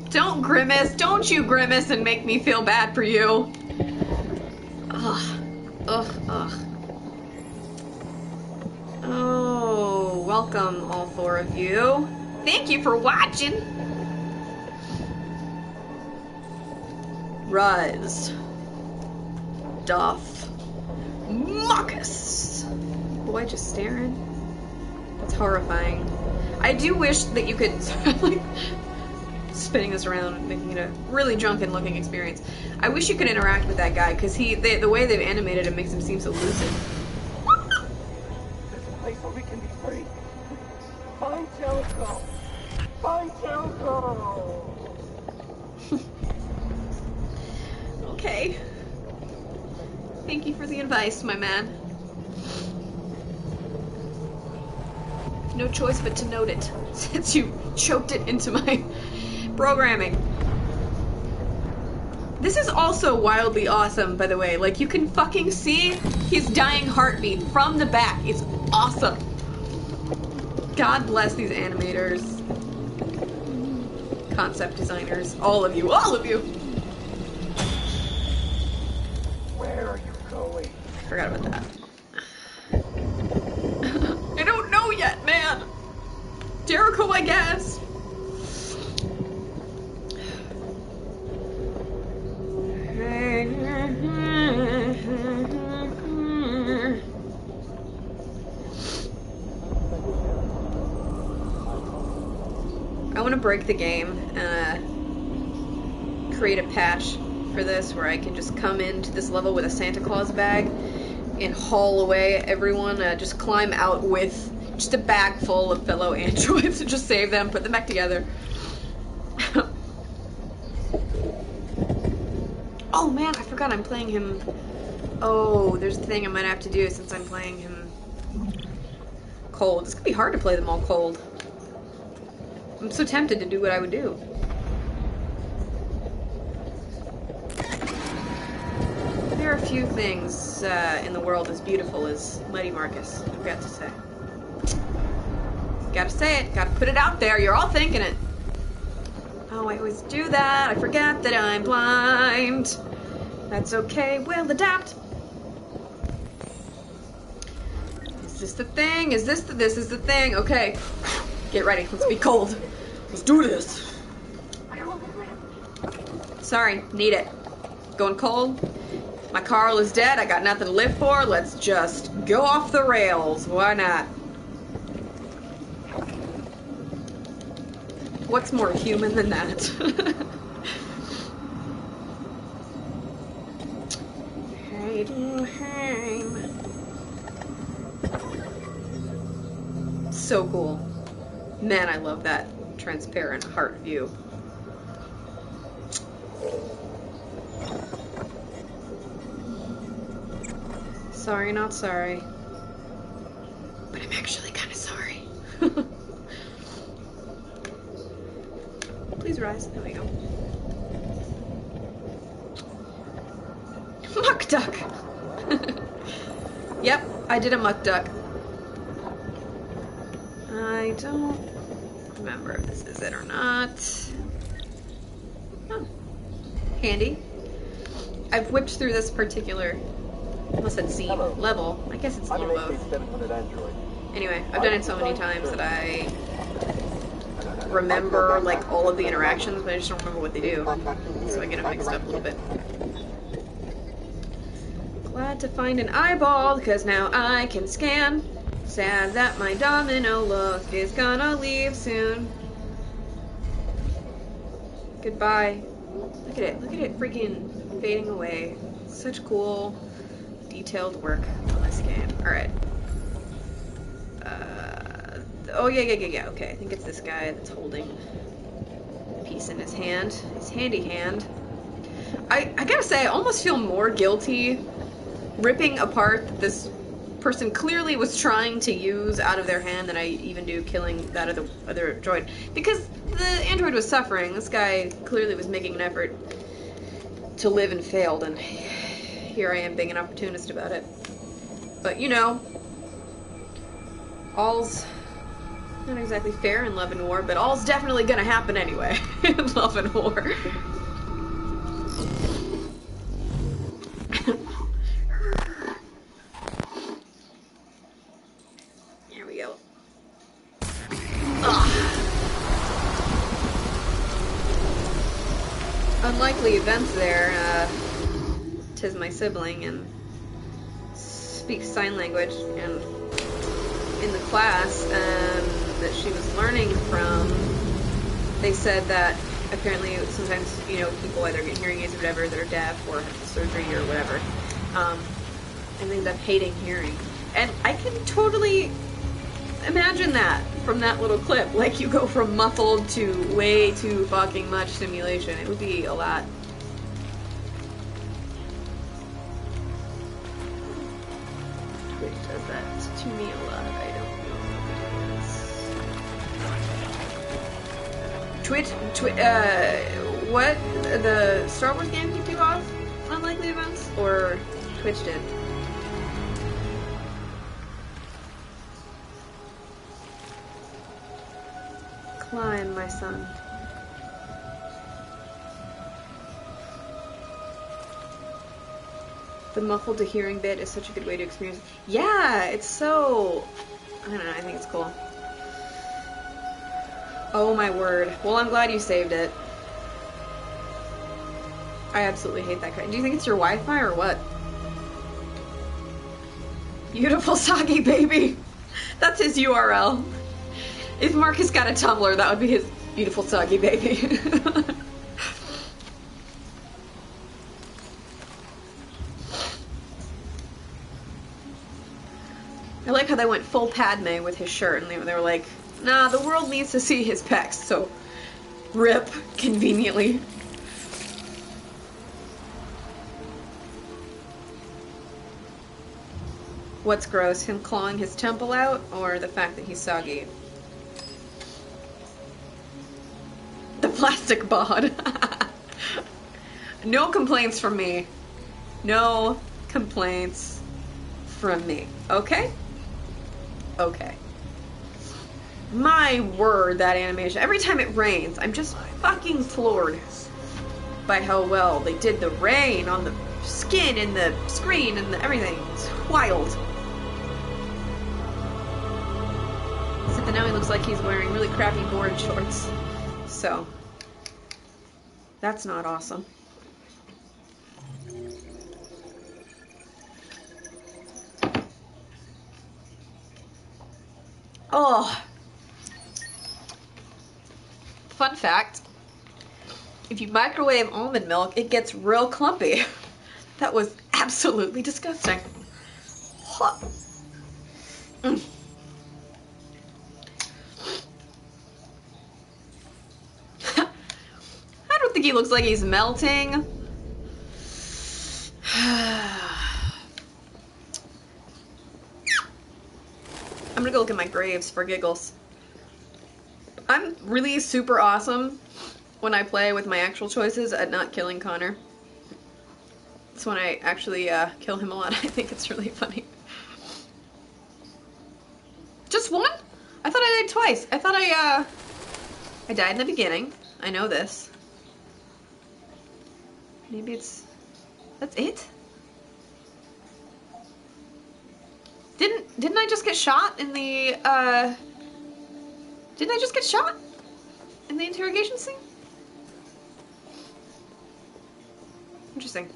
Don't grimace. Don't you grimace and make me feel bad for you. Ugh. Ugh. Ugh. Oh, welcome all four of you. Thank you for watching. Rise. Duff. Marcus. Boy, just staring. That's horrifying. I do wish that you could like spinning this around, making it a really drunken looking experience. I wish you could interact with that guy because the way they've animated him makes him seem so lucid. There's a place where we can be free. Find Jericho. Find Jericho. Okay. Thank you for the advice, my man. No choice but to note it, since you choked it into my programming. This is also wildly awesome, by the way. Like, you can fucking see his dying heartbeat from the back. It's awesome. God bless these animators, concept designers, all of you, all of you. Where are you going? I forgot about that. I don't know yet, man. Jericho, I guess. I want to break the game and create a patch for this where I can just come into this level with a Santa Claus bag and haul away everyone, just climb out with just a bag full of fellow androids and just save them, put them back together. Oh man, I forgot I'm playing him. Oh, there's a thing I might have to do since I'm playing him cold. It's gonna be hard to play them all cold. I'm so tempted to do what I would do. There are a few things in the world as beautiful as Mighty Marcus, I've got to say. Gotta say it, gotta put it out there, you're all thinking it. Oh, I always do that, I forget that I'm blind. That's okay, we'll adapt. Is this the thing? Is this this is the thing? Okay, get ready, let's be cold. Let's do this. Sorry, need it. Going cold? My Carl is dead, I got nothing to live for, let's just go off the rails, why not? What's more human than that? So cool. Man, I love that transparent heart view. Sorry, not sorry. But I'm actually kind of sorry. Please rise. There we go. Muck duck! Yep, I did a muck duck. I don't remember if this is it or not. Handy. I've whipped through this particular, unless it's C, level. I guess it's a little both. Anyway, I've done it so many times that I remember like all of the interactions, but I just don't remember what they do. So I get them mixed up a little bit. Glad to find an eyeball, because now I can scan. Sad that my domino look is gonna leave soon. Goodbye. Look at it freaking fading away. Such cool, detailed work on this game. Alright. Oh, yeah, okay. I think it's this guy that's holding the piece in his hand. His handy hand. I gotta say, I almost feel more guilty ripping apart this person clearly was trying to use out of their hand than I even do killing that other droid. Because the android was suffering. This guy clearly was making an effort to live and failed, and here I am being an opportunist about it. But, you know, all's not exactly fair in love and war, but all's definitely gonna happen anyway in love and war. Here we go. Unlikely events there. 'Tis my sibling and speaks sign language, and in the class that she was learning from, they said that apparently sometimes, you know, people either get hearing aids or whatever that are deaf or have surgery or whatever, and they end up hating hearing. And I can totally imagine that from that little clip. Like, you go from muffled to way too fucking much stimulation. It would be a lot. Twitch does that to me a lot. I don't know what the Star Wars game kicked you off? Unlikely events? Or Twitch did? Climb, my son. The muffled to hearing bit is such a good way to experience. Yeah, it's so, I don't know, I think it's cool. Oh my word. Well, I'm glad you saved it. I absolutely hate that guy. Do you think it's your Wi-Fi or what? Beautiful soggy baby. That's his URL. If Marcus got a Tumblr, that would be his beautiful soggy baby. I like how they went full Padme with his shirt, and they were like, nah, the world needs to see his pecs, so rip, conveniently. What's gross, him clawing his temple out, or the fact that he's soggy? The plastic bod. No complaints from me. No complaints from me. Okay? Okay. My word, that animation. Every time it rains, I'm just fucking floored by how well they did the rain on the skin and the screen and the everything. It's wild. Except that now he looks like he's wearing really crappy board shorts. So, that's not awesome. Oh. Fun fact, if you microwave almond milk, it gets real clumpy. That was absolutely disgusting. Mm. I don't think he looks like he's melting. I'm gonna go look at my graves for giggles. I'm really super awesome when I play with my actual choices at not killing Connor. It's when I actually kill him a lot. I think it's really funny. Just one? I thought I died twice. I thought I died in the beginning. I know this. Maybe it's... That's it? Didn't I just get shot in the, Didn't I just get shot in the interrogation scene? Interesting.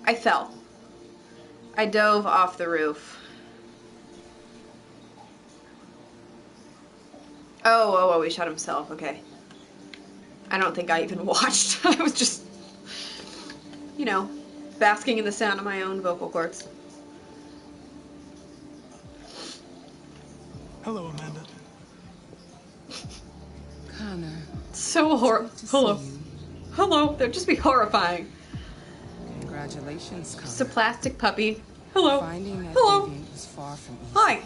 I fell. I dove off the roof. Oh, he shot himself. Okay. I don't think I even watched. I was just, you know, basking in the sound of my own vocal cords. Hello, Amanda. Connor. So hello. Hello. That'd just be horrifying. Congratulations, Connor. Just a plastic puppy. Hello. Finding that Hello. deviant was far from easy. Hi.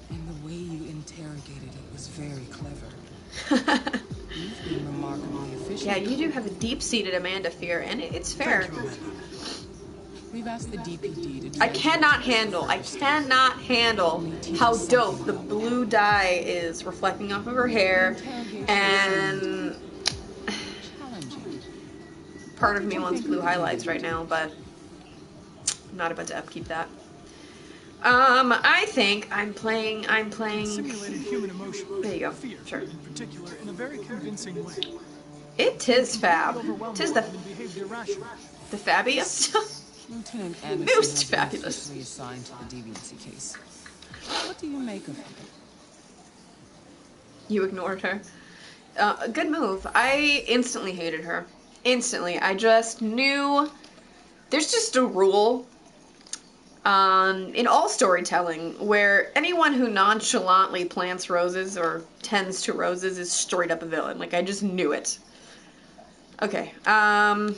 And the way you interrogated it was very clever. You've been remarkably efficient. Yeah, you do have a deep-seated Amanda fear, and it's fair. Thank you, Amanda. We've asked the DPD to I cannot handle how dope the blue dye is reflecting off of her hair, and part of me wants blue highlights right now, but I'm not about to upkeep that. I think I'm playing... Simulated human emotion. There you go. Fear, Sure. in particular, in a very convincing way. It tis fab. Overwhelmed Tis the and behaved irrationally. fabiest. Lieutenant Anderson Most has been fabulous. officially assigned to the deviancy case. What do you make of him? You ignored her. Good move. I instantly hated her. Instantly. I just knew... There's just a rule in all storytelling where anyone who nonchalantly plants roses or tends to roses is straight up a villain. Like, I just knew it. Okay. I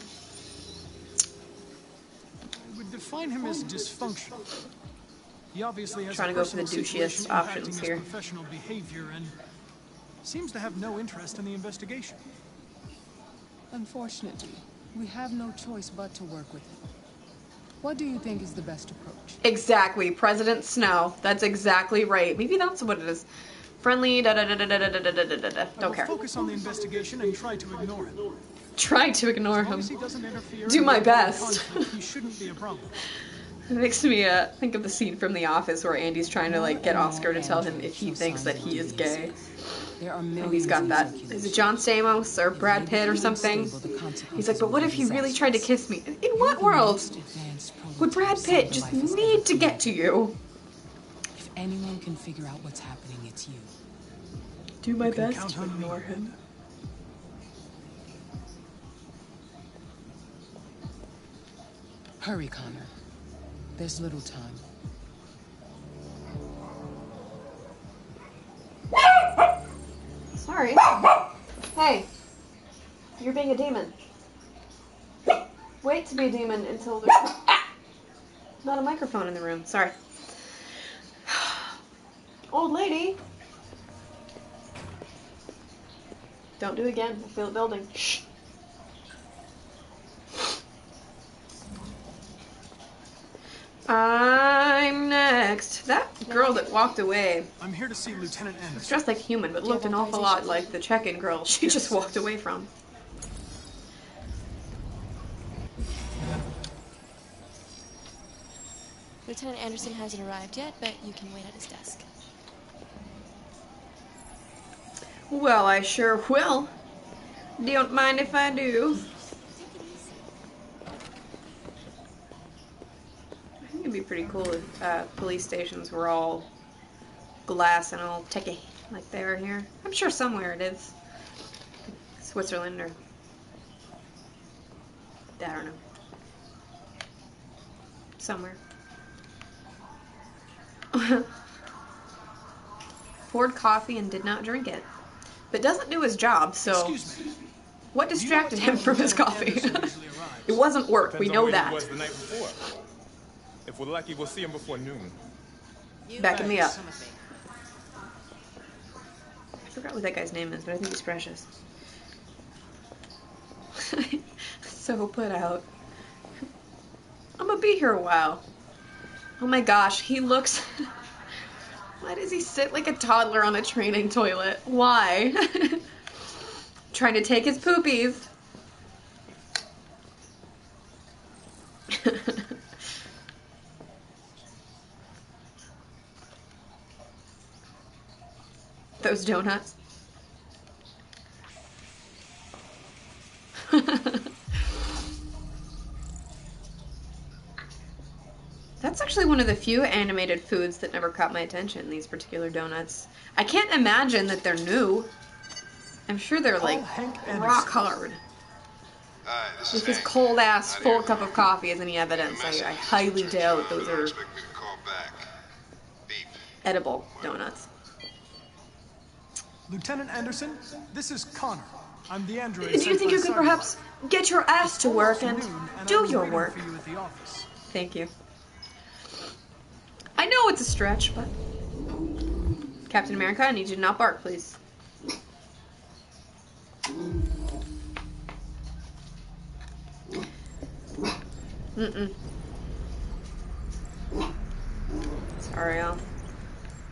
would define him as dysfunctional. He obviously has Trying to go for the douchiest options here. Professional behavior and seems to have no interest in the investigation. Unfortunately, we have no choice but to work with him. What do you think is the best approach? Exactly. President Snow. That's exactly right. Maybe that's what it is. Friendly, da-da-da-da-da-da-da-da-da-da. Don't care. Focus on the investigation and try to ignore him. Try to ignore As long him. as he doesn't interfere Do in my the best. conflict, he shouldn't be a problem. It makes me think of the scene from The Office where Andy's trying to like get Oscar to tell him if he thinks that he is gay. There are And he's got that. Is it John Stamos or Brad Pitt or something? He's like, but what if he really tried to kiss me? In what world would Brad Pitt just need to get to you? If anyone can figure out what's happening, it's you. Do my best Count to on me. ignore him. Hurry, Connor. There's little time. Sorry. Hey, you're being a demon. Wait to be a demon until there's not a microphone in the room. Sorry. Old lady. Don't do it again. I feel it building. Shh. I'm next. That girl that walked away I'm here to see Lieutenant was Anderson. dressed like human, but looked an awful lot like the check-in girl she just walked away from. Lieutenant Anderson hasn't arrived yet, but you can wait at his desk. Well, I sure will. Don't mind if I do. I think it'd be pretty cool if police stations were all glass and all techy like they are here. I'm sure somewhere it is. Switzerland or... I don't know. Somewhere. Poured coffee and did not drink it. But doesn't do his job, so... Excuse me. What distracted him from his coffee? It wasn't work, we know that. Was the night before. If we're lucky, we'll see him before noon. Backing me up. I forgot what that guy's name is, but I think he's precious. So put out. I'm gonna be here a while. Oh my gosh, he looks... Why does he sit like a toddler on a training toilet? Why? Trying to take his poopies. Those donuts. That's actually one of the few animated foods that never caught my attention, these particular donuts. I can't imagine that they're new. I'm sure they're like rock hard. If his cold ass full cup of coffee is any evidence, I highly doubt those are edible donuts. Lieutenant Anderson, this is Connor. I'm the android. Do you think you could perhaps get your ass to work and do your work? Thank you. I know it's a stretch, but... Captain America, I need you to not bark, please. Sorry,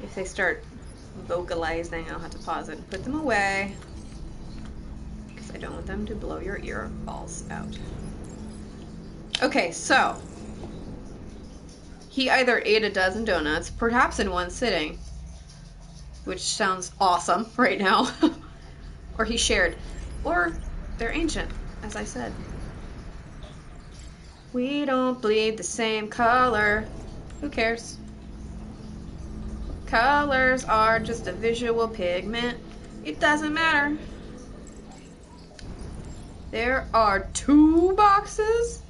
if they start vocalizing, I'll have to pause it and put them away. Because I don't want them to blow your earballs out. Okay, so... He either ate a dozen donuts, perhaps in one sitting, which sounds awesome right now, or he shared, or they're ancient, as I said. We don't bleed the same color. Who cares? Colors are just a visual pigment. It doesn't matter. There are 2 boxes?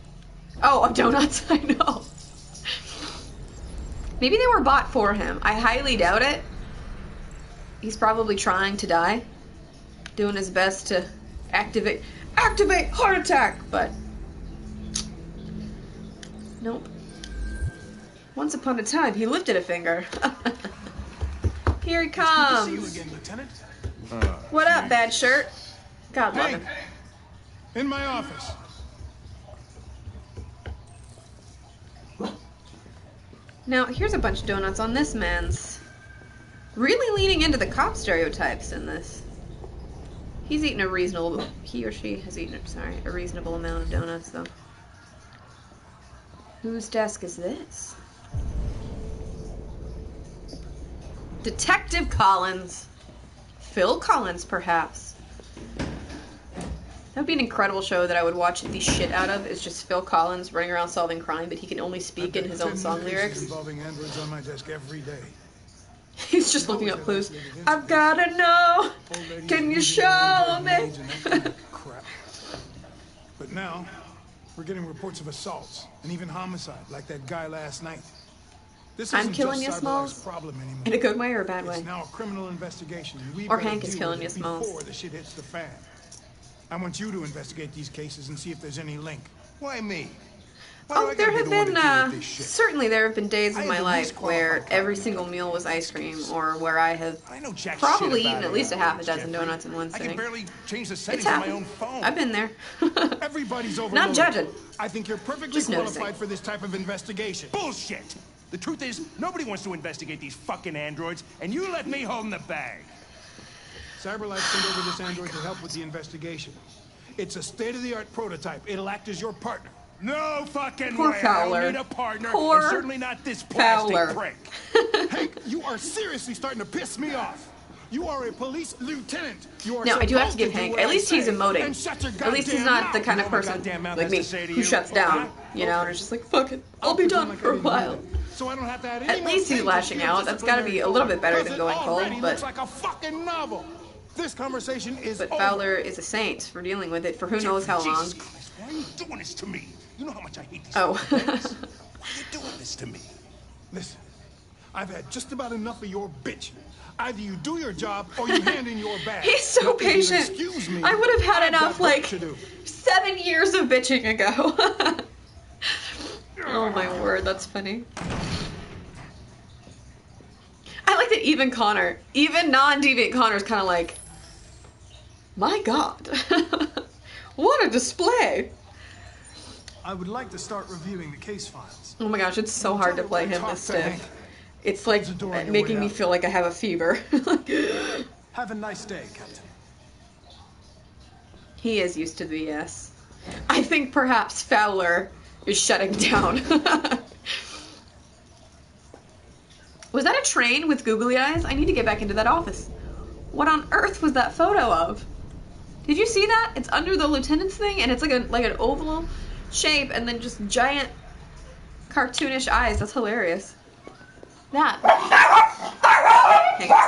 Oh, of donuts, I know. Maybe they were bought for him. I highly doubt it. He's probably trying to die. Doing his best to activate heart attack, but nope. Once upon a time, he lifted a finger. Here he comes. Good to see you again, Lieutenant. What up, bad shirt? God love him. In my office. Now, here's a bunch of donuts on this man's. Really leaning into the cop stereotypes in this. He's eaten a reasonable... He or she has eaten, a reasonable amount of donuts, though. Whose desk is this? Detective Collins. Phil Collins, perhaps. That would be an incredible show that I would watch the shit out of. Is just Phil Collins running around solving crime, but he can only speak in his own song lyrics. Involving androids on my desk every day. He's just looking up clues. I've gotta know. Can you show me? Crap. But now, we're getting reports of assaults and even homicide, like that guy last night. This I'm isn't killing just you, Smalls. problem anymore. In a good way or a bad way? It's now a criminal investigation. Or Hank is killing you, Smalls. Before the shit hits the fan. I want you to investigate these cases and see if there's any link. Why me? Oh, there have been, certainly there have been days of my life where every single meal was ice cream, or where I have probably eaten at least a half a dozen donuts in one sitting. I can barely change the settings It's on my happened. own phone. I've been there. Everybody's overloaded. Not judging. I think you're perfectly Just qualified noticing. for this type of investigation. Bullshit! The truth is, nobody wants to investigate these fucking androids, and you let me hold the bag. CyberLife sent over this android to help with the investigation. It's a state-of-the-art prototype. It'll act as your partner. No fucking Poor way. Fowler. I don't need a partner, Poor and certainly not this plastic Fowler. prick. Hank, you are seriously starting to piss me off. You are a police lieutenant. You are Now, I do have to give supposed do Hank, what at I least he's say, emoting. and shut your At least he's goddamn not the mouth. kind of You know my person goddamn mouth like has me to say to who you. shuts down, you know, and is just like, fuck it, I'll be done for a while. So I don't have to add any At more least he's things lashing to your out. That's gotta be a little bit better than going cold, It but... looks like a fucking novel. This conversation is But over. Fowler is a saint for dealing with it for who knows how long. Jesus Christ, why are you doing this to me? You know how much I hate these Oh. fucking things. Why are you doing this to me? Listen, I've had just about enough of your bitching. Either you do your job or you hand in your bag. He's so Now, if you'll patient. Excuse me. I would have had I've enough got work like to do. 7 years of bitching ago. Oh my word, that's funny. I like that even Connor, even non-deviant Connor's kind of like, my God, what a display. I would like to start reviewing the case files. Oh my gosh, it's so hard to play him this stiff. It's like door on your making way me out. feel like I have a fever. Have a nice day, Captain. He is used to the BS. I think perhaps Fowler is shutting down. Was that a train with googly eyes? I need to get back into that office. What on earth was that photo of? Did you see that? It's under the lieutenant's thing, and it's like an oval shape, and then just giant cartoonish eyes. That's hilarious. That. Hang on.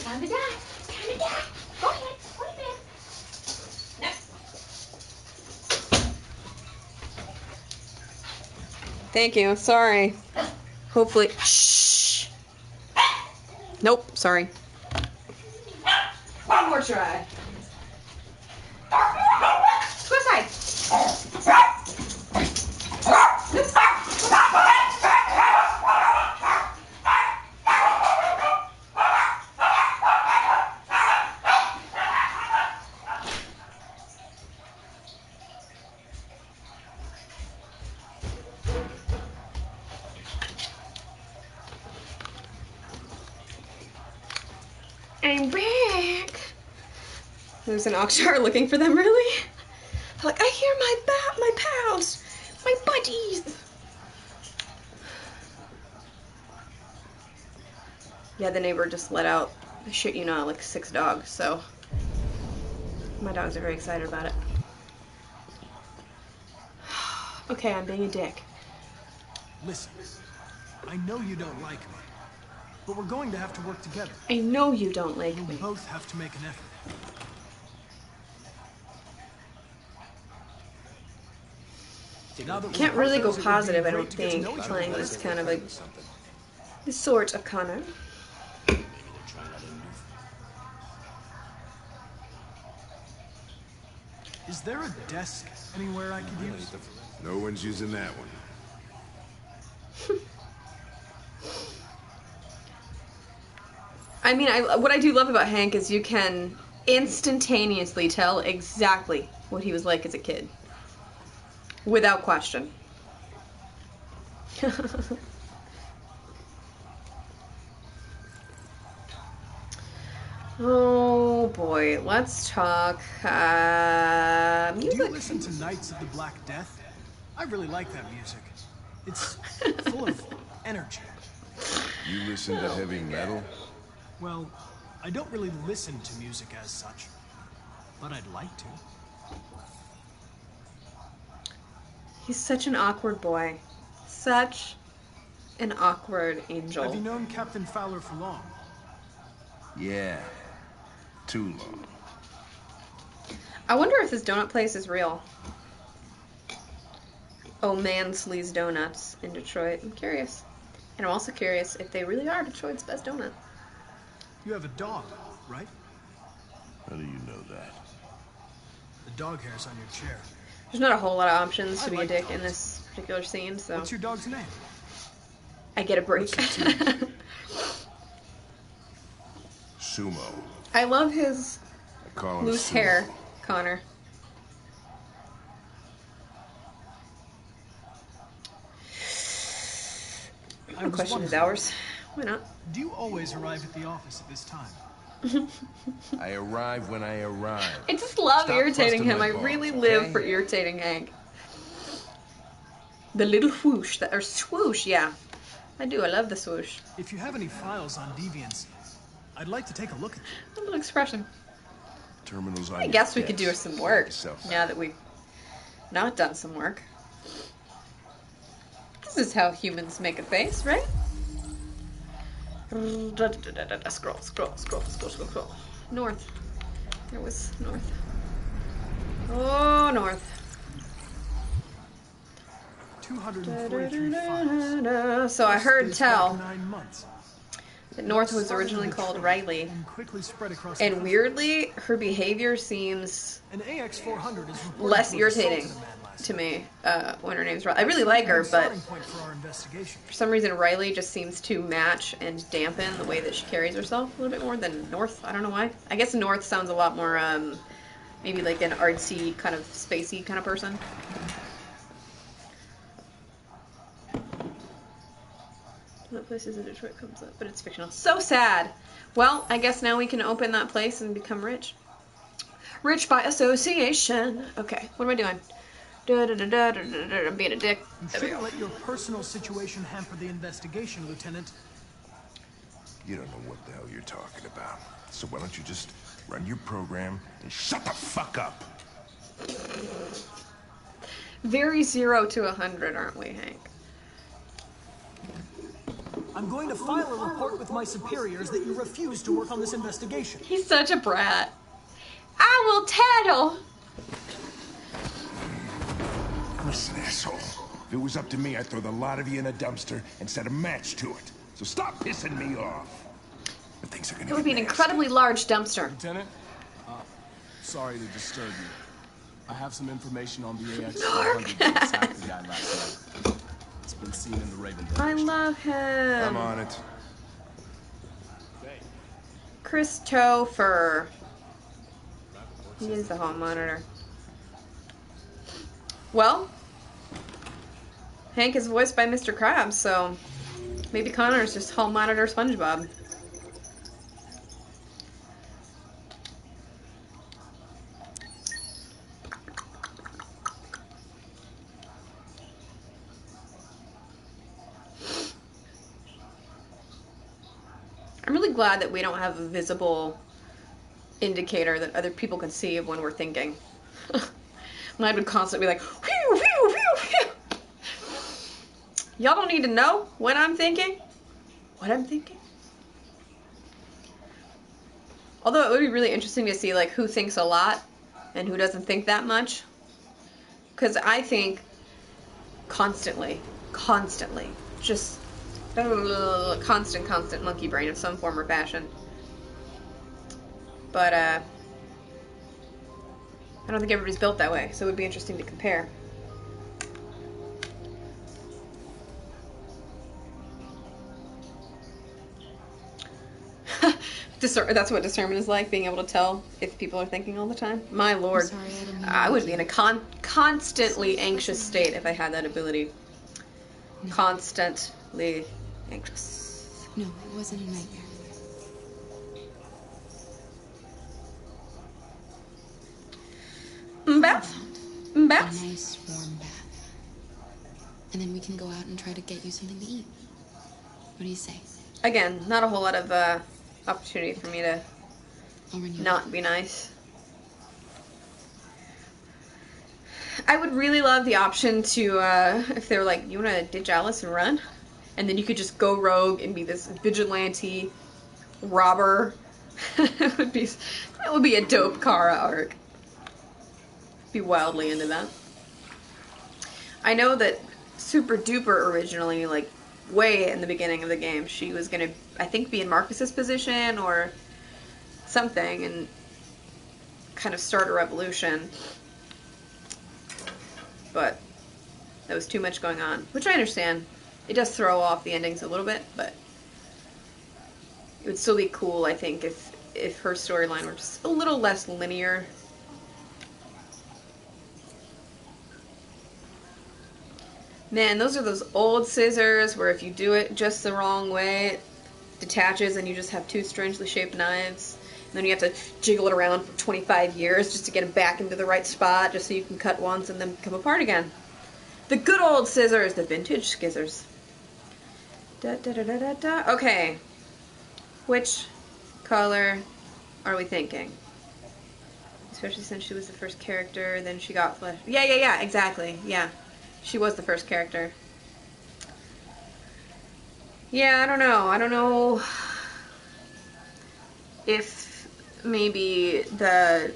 Time to die. Time to die. Go ahead. Put it in. No. Thank you. Sorry. Hopefully. Shh. Nope. Sorry. One more try. Go inside. I'm back. There's an Oxshar looking for them, really? Like, I hear my pals, my buddies. Yeah, the neighbor just let out, I shit you not, like 6 dogs, so my dogs are very excited about it. Okay, I'm being a dick. Listen, I know you don't like me, but we're going to have to work together. I know you don't like me. We both have to make an effort. Can't really go positive, I don't think, playing this kind of this sort of Connor. Is there a desk anywhere I could use? No one's using that one. I mean, what I do love about Hank is you can instantaneously tell exactly what he was like as a kid. Without question. Oh boy, let's talk music. Do you listen to Knights of the Black Death? I really like that music. It's full of energy. You listen to heavy metal? Well, I don't really listen to music as such, but I'd like to. He's such an awkward boy. Such an awkward angel. Have you known Captain Fowler for long? Yeah. Too long. I wonder if this donut place is real. Oh, Mansley's Donuts in Detroit. I'm curious. And I'm also curious if they really are Detroit's best donut. You have a dog, right? How do you know that? The dog hair's on your chair. There's not a whole lot of options to be a dick in this particular scene, so... What's your dog's name? I get a break. Sumo. I love his loose Sumo. hair, Connor. The question is ours. Why not? Do you always arrive at the office at this time? I arrive when I arrive. I just love Stop irritating him. I busting my really balls, live okay? for irritating Hank. The little whoosh, or swoosh, yeah. I do, I love the swoosh. If you have any files on Deviants, I'd like to take a look at them. A little expression. Terminals on I guess we could do some work, now that we've not done some work. This is how humans make a face, right? Scroll, scroll, scroll, scroll, scroll, scroll. North. There was north. Oh, north. 243 files. So I heard tell 9 months. that North was originally called Riley. And quickly spread across And weirdly, her behavior seems an AX-400 is less irritating to me when her name's Riley. I really like her, but for some reason Riley just seems to match and dampen the way that she carries herself a little bit more than North. I don't know why. I guess North sounds a lot more maybe like an artsy, kind of spacey kind of person. That places in Detroit comes up, but it's fictional. So sad. Well, I guess now we can open that place and become rich. Rich by association. Okay, what am I doing? I'm being a dick. You shouldn't let your personal situation hamper the investigation, Lieutenant. You don't know what the hell you're talking about. So why don't you just run your program and shut the fuck up? Very 0 to 100, aren't we, Hank? I'm going to file a report with my superiors that you refuse to work on this investigation. He's such a brat. I will tattle. Listen, asshole. If it was up to me, I'd throw the lot of you in a dumpster and set a match to it. So stop pissing me off. But things are gonna It would be an nasty. incredibly large dumpster. Lieutenant, sorry to disturb you. I have some information on the AX-400 that attacked the guy last night. It's been seen in the Raven I love him. I'm on it. Christopher. He is the hall monitor. Well, Hank is voiced by Mr. Krabs, so maybe Connor's just hall monitor SpongeBob. I'm really glad that we don't have a visible indicator that other people can see of when we're thinking. Mine would constantly be like, whew, whew, whew, whew. Y'all don't need to know when I'm thinking. What I'm thinking. Although it would be really interesting to see like who thinks a lot and who doesn't think that much. Because I think constantly. Just constant monkey brain of some form or fashion. But I don't think everybody's built that way, so it would be interesting to compare. That's what discernment is like, being able to tell if people are thinking all the time. My lord, I would be in a constantly anxious state if I had that ability. No. Constantly anxious. No, it wasn't a nightmare. Bath? A nice warm bath. And then we can go out and try to get you something to eat. What do you say? Again, not a whole lot of opportunity for me to not be nice. I would really love the option to, if they were like, you want to ditch Alice and run? And then you could just go rogue and be this vigilante robber. That would be a dope Kara arc. Be wildly into that. I know that Super Duper originally, like, way in the beginning of the game, she was gonna, I think, be in Marcus's position or something and kind of start a revolution. But there was too much going on, which I understand. It does throw off the endings a little bit, but it would still be cool, I think, if her storyline were just a little less linear. Man, those are those old scissors where if you do it just the wrong way, it detaches and you just have two strangely shaped knives. And then you have to jiggle it around for 25 years just to get it back into the right spot, just so you can cut once and then come apart again. The good old scissors, the vintage scissors. Okay. Which color are we thinking? Especially since she was the first character, then she got flesh. Yeah, exactly. Yeah. She was the first character. Yeah, I don't know. I don't know if maybe the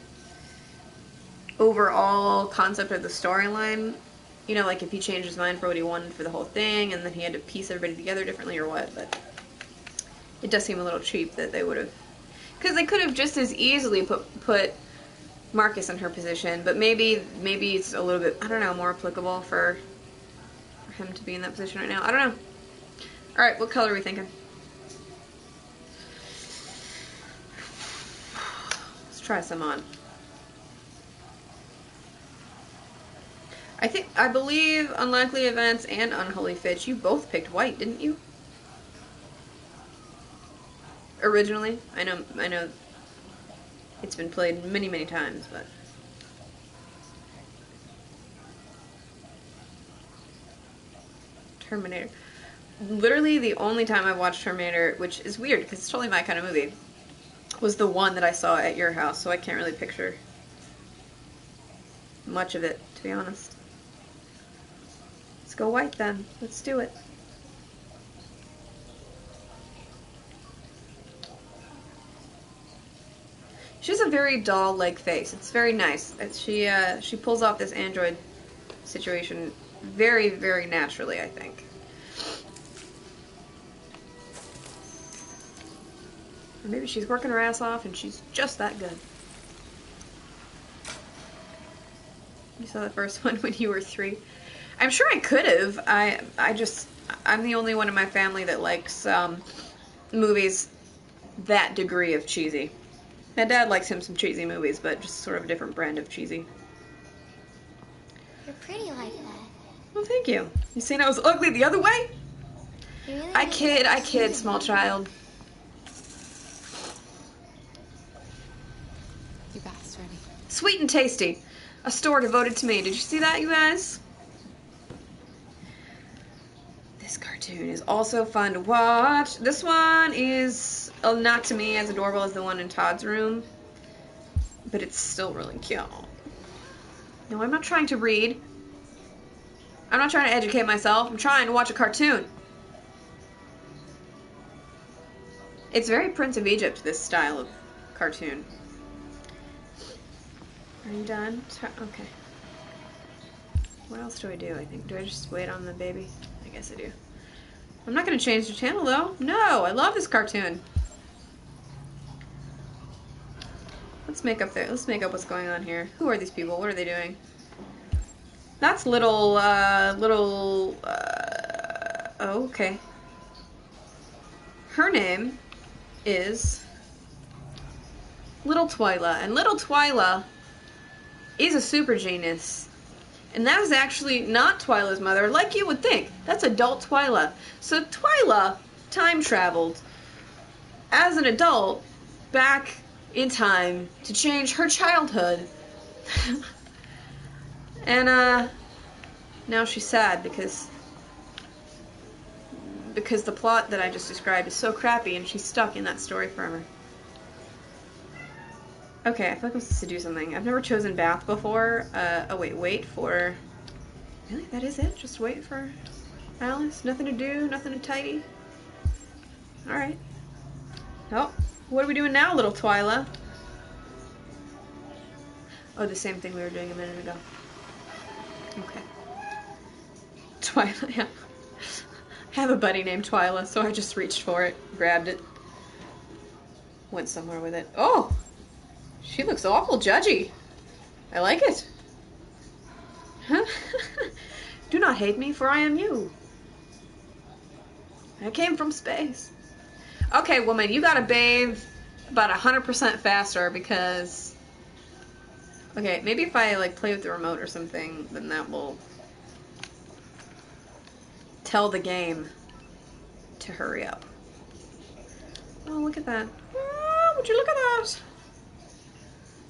overall concept of the storyline, you know, like if he changed his mind for what he wanted for the whole thing and then he had to piece everybody together differently or what, but it does seem a little cheap that they would have, because they could have just as easily put Marcus in her position, but maybe it's a little bit, I don't know, more applicable for him to be in that position right now. I don't know. Alright, what color are we thinking? Let's try some on. I believe Unlikely Events and Unholy Fitch, you both picked white, didn't you? originally. I know it's been played many, many times, but Terminator. Literally the only time I watched Terminator, which is weird because it's totally my kind of movie, was the one that I saw at your house, so I can't really picture much of it, to be honest. Let's go white then. Let's do it. She has a very doll-like face. It's very nice. She pulls off this android situation very, very naturally, I think. Or maybe she's working her ass off and she's just that good. You saw the first one when you were 3. I'm sure I could have. I'm the only one in my family that likes movies that degree of cheesy. My dad likes him some cheesy movies, but just sort of a different brand of cheesy. You're pretty like that. Well, thank you. You saying I was ugly the other way? Really? I kid, small child. Your bath's ready. Sweet and tasty. A store devoted to me. Did you see that, you guys? This cartoon is also fun to watch. This one is not to me as adorable as the one in Todd's room, but it's still really cute. No, I'm not trying to read. I'm not trying to educate myself. I'm trying to watch a cartoon. It's very Prince of Egypt, this style of cartoon. Are you done? Okay. What else do I do, I think? Do I just wait on the baby? I guess I do. I'm not going to change the channel, though. No, I love this cartoon. Let's make up what's going on here. Who are these people? What are they doing? That's oh, okay. Her name is Little Twyla, and Little Twyla is a super genius. And that is actually not Twyla's mother, like you would think. That's adult Twyla. So Twyla time traveled as an adult back in time to change her childhood. And now she's sad because the plot that I just described is so crappy and she's stuck in that story forever. Okay, I feel like I'm supposed to do something. I've never chosen bath before. Oh wait for... Really? That is it? Just wait for Alice? Nothing to do? Nothing to tidy? Alright. Oh, what are we doing now, Little Twyla? Oh, the same thing we were doing a minute ago. Okay. Twyla, yeah. I have a buddy named Twyla, so I just reached for it, grabbed it, went somewhere with it. Oh! She looks awful judgy. I like it. Do not hate me, for I am you. I came from space. Okay, woman, you gotta bathe about 100% faster because... Okay, maybe if I like play with the remote or something, then that will tell the game to hurry up. Oh, look at that. Oh, would you look at that?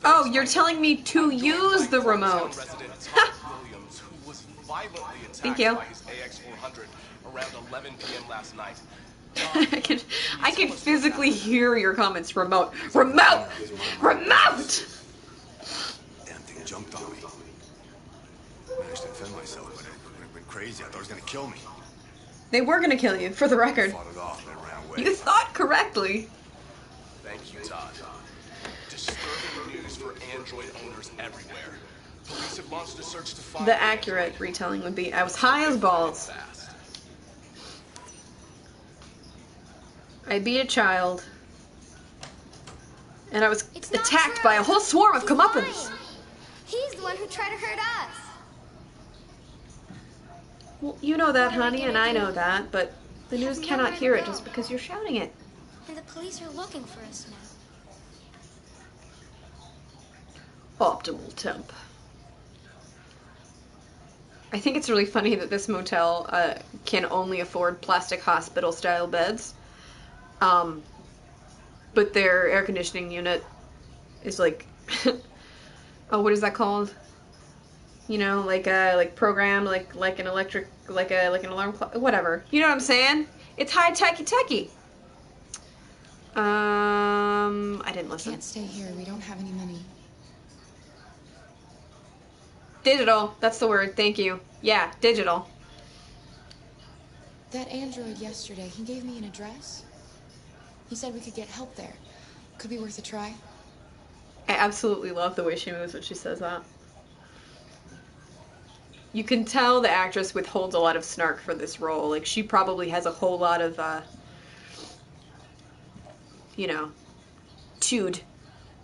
Oh, you're telling me to use the remote. Thank you. Around 11 p.m. last night. I can physically hear your comments. Remote. Remote! Remote! Damn thing jumped on me. Managed to defend myself, but it went crazy. I thought it was gonna kill me. They were gonna kill you, for the record. Fought it off and ran away. You thought correctly. Thank you, Todd. Disturbing news for Android owners everywhere. Police have launched a search to find... The accurate retelling would be, I was high as balls. I beat a child. And I was attacked by a whole swarm of comeuppance. He's the one who tried to hurt us. Well, you know that, honey, and I know that, but the news cannot hear it just because you're shouting it. And the police are looking for us now. Optimal temp. I think it's really funny that this motel can only afford plastic hospital-style beds. but their air conditioning unit is like, oh, what is that called? You know, like programmed, like an electric, like an alarm clock, whatever. You know what I'm saying? It's high techy. I didn't listen. Can't stay here. We don't have any money. Digital. That's the word. Thank you. Yeah, digital. That android yesterday, he gave me an address. He said we could get help there. Could be worth a try. I absolutely love the way she moves when she says that. You can tell the actress withholds a lot of snark for this role. Like, she probably has a whole lot of, you know,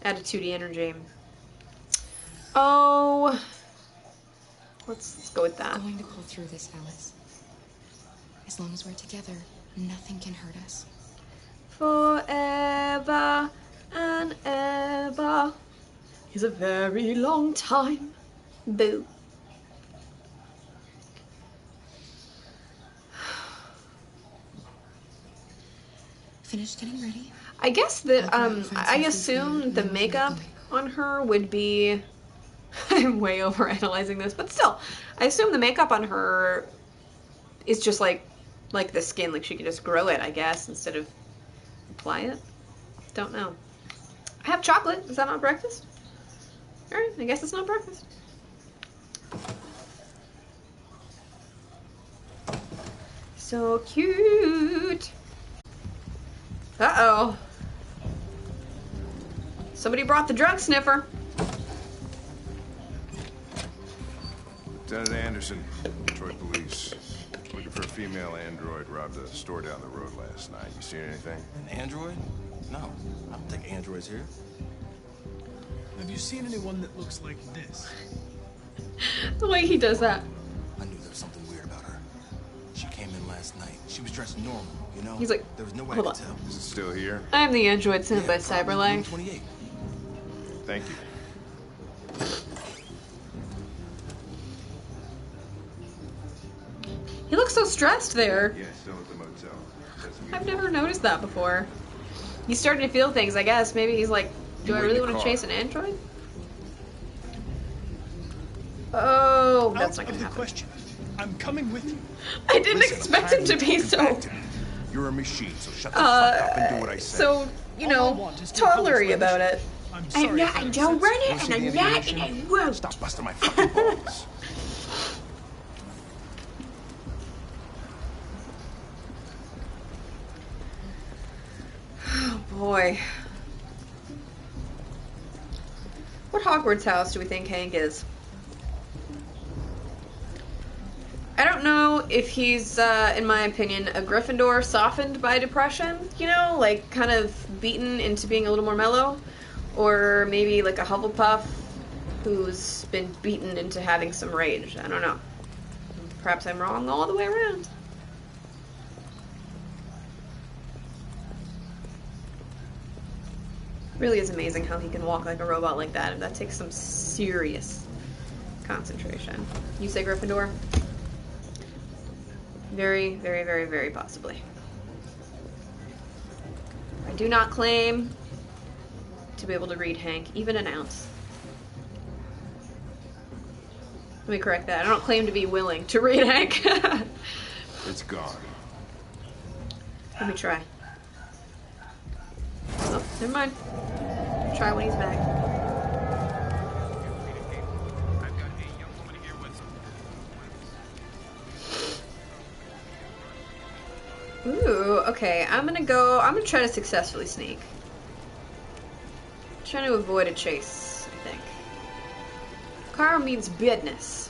attitude energy. Oh, let's go with that. We're going to pull through this, Alice. As long as we're together, nothing can hurt us. Forever and ever is a very long time. Boo. Finished getting ready? I guess that, I assume the makeup on her would be... I'm way overanalyzing this, but still. I assume the makeup on her is just like the skin. Like, she could just grow it, I guess, instead of apply it. Don't know. I have chocolate. Is that not breakfast? Alright, I guess it's not breakfast. So cute. Uh-oh. Somebody brought the drug sniffer. Lieutenant Anderson, Detroit Police. Looking for a female android robbed a store down the road last night. You seen anything? An android? No, I don't think androids here. Have you seen anyone that looks like this? The way he does that. I knew there was something weird about her. She came in last night. She was dressed normal, you know? He's like, there was no way hold I on. could tell. Is it still here? I'm the android sent by Cyberlife. 28. Thank you. He looks so stressed there. Yeah, still at the motel. I've never noticed that before. He's starting to feel things, I guess. Maybe he's like, do I really want to chase an android? Oh, that's not gonna happen. Question. I'm coming with you. I didn't expect him to be so... You're a machine, so shut the fuck up and do what I say. So, you know, toddlery about it. I'm not, I don't run it, and I'm not, and I won't. Stop busting my fucking balls. Oh, boy. What Hogwarts house do we think Hank is? I don't know if he's, in my opinion, a Gryffindor softened by depression, you know, like kind of beaten into being a little more mellow, or maybe like a Hufflepuff who's been beaten into having some rage. I don't know. Perhaps I'm wrong all the way around. Really is amazing how he can walk like a robot like that, and that takes some serious concentration. You say Gryffindor? Very, very, very, very possibly. I do not claim to be able to read Hank, even an ounce. Let me correct that. I don't claim to be willing to read Hank. It's gone. Let me try. Oh, never mind. Try when he's back. Ooh, okay. I'm gonna try to successfully sneak. Trying to avoid a chase, I think. Car means business.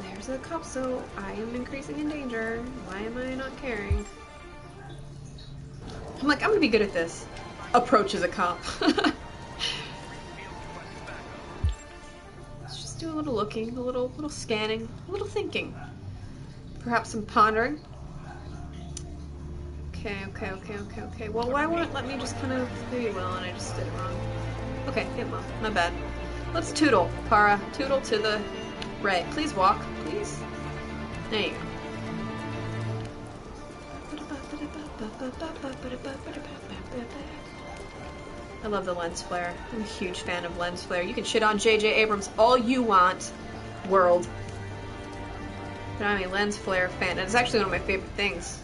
There's a cop, so I am increasing in danger. Why am I not caring? I'm like, I'm gonna be good at this. Approaches a cop. Let's just do a little looking, a little scanning, a little thinking. Perhaps some pondering. Okay. Well, why won't it let me just kind of... Maybe it will, and I just did it wrong. Okay, it will. My bad. Let's tootle, Para. Tootle to the right. Please walk, please. There you go. I love the lens flare. I'm a huge fan of lens flare. You can shit on J.J. Abrams all you want, world. But I'm a lens flare fan, and it's actually one of my favorite things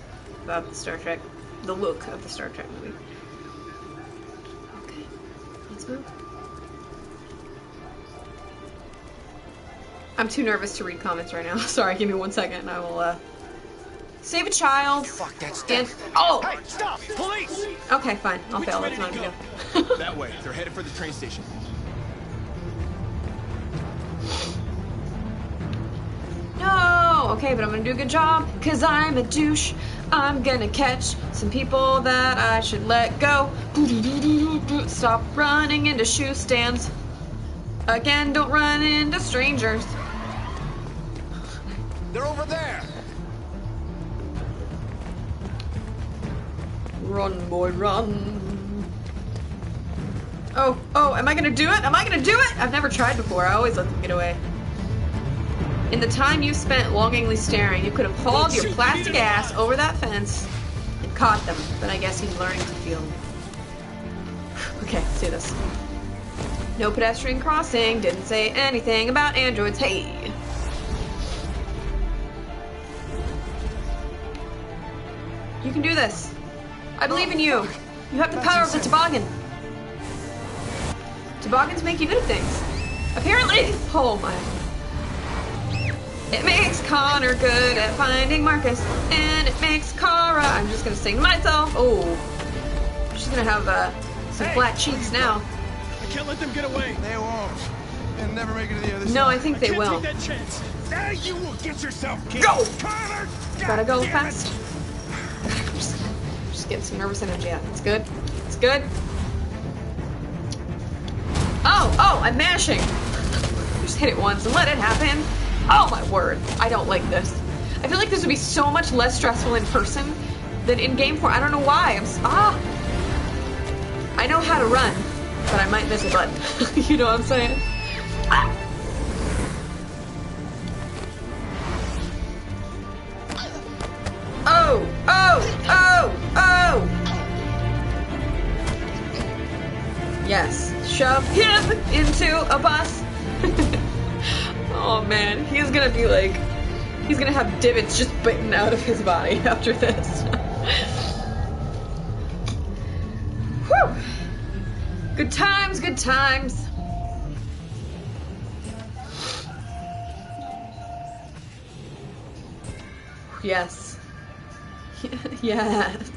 about the Star Trek, the look of the Star Trek movie. Okay, let's move. I'm too nervous to read comments right now. Sorry, give me 1 second and I will, save a child. Fuck, that's and oh! Hey, stop! Police! Okay, fine. I'll fail. That's not a big deal. That way. They're headed for the train station. No! Okay, but I'm gonna do a good job, cause I'm a douche. I'm gonna catch some people that I should let go. Stop running into shoe stands. Again, don't run into strangers. They're over there! Run, boy, run. Oh, am I gonna do it? Am I gonna do it? I've never tried before. I always let them get away. In the time you spent longingly staring, you could have hauled your plastic ass over that fence and caught them. But I guess he's learning to feel. Okay, let's do this. No pedestrian crossing. Didn't say anything about androids. Hey. You can do this. I believe in you. You have the power of the toboggan. Toboggans make you good at things. Apparently. Oh my. It makes Connor good at finding Marcus. And it makes Kara. I'm just gonna sing to myself. Oh. She's gonna have some flat cheeks now. I can't let them get away. They won't. They'll never make it to the other side. No, I think they will. Take that chance. Now you will get yourself killed. Go! Connor! Gotta go fast. Just getting some nervous energy out. It's good. It's good. Oh, I'm mashing. Just hit it once and let it happen. Oh my word. I don't like this. I feel like this would be so much less stressful in person than in game form. I don't know why. I know how to run, but I might miss a button. You know what I'm saying? Ah. Oh! Yes. Shove him into a bus. Oh man, he's gonna be like, he's gonna have divots just bitten out of his body after this. Whew. Good times, good times. Yes. Yes.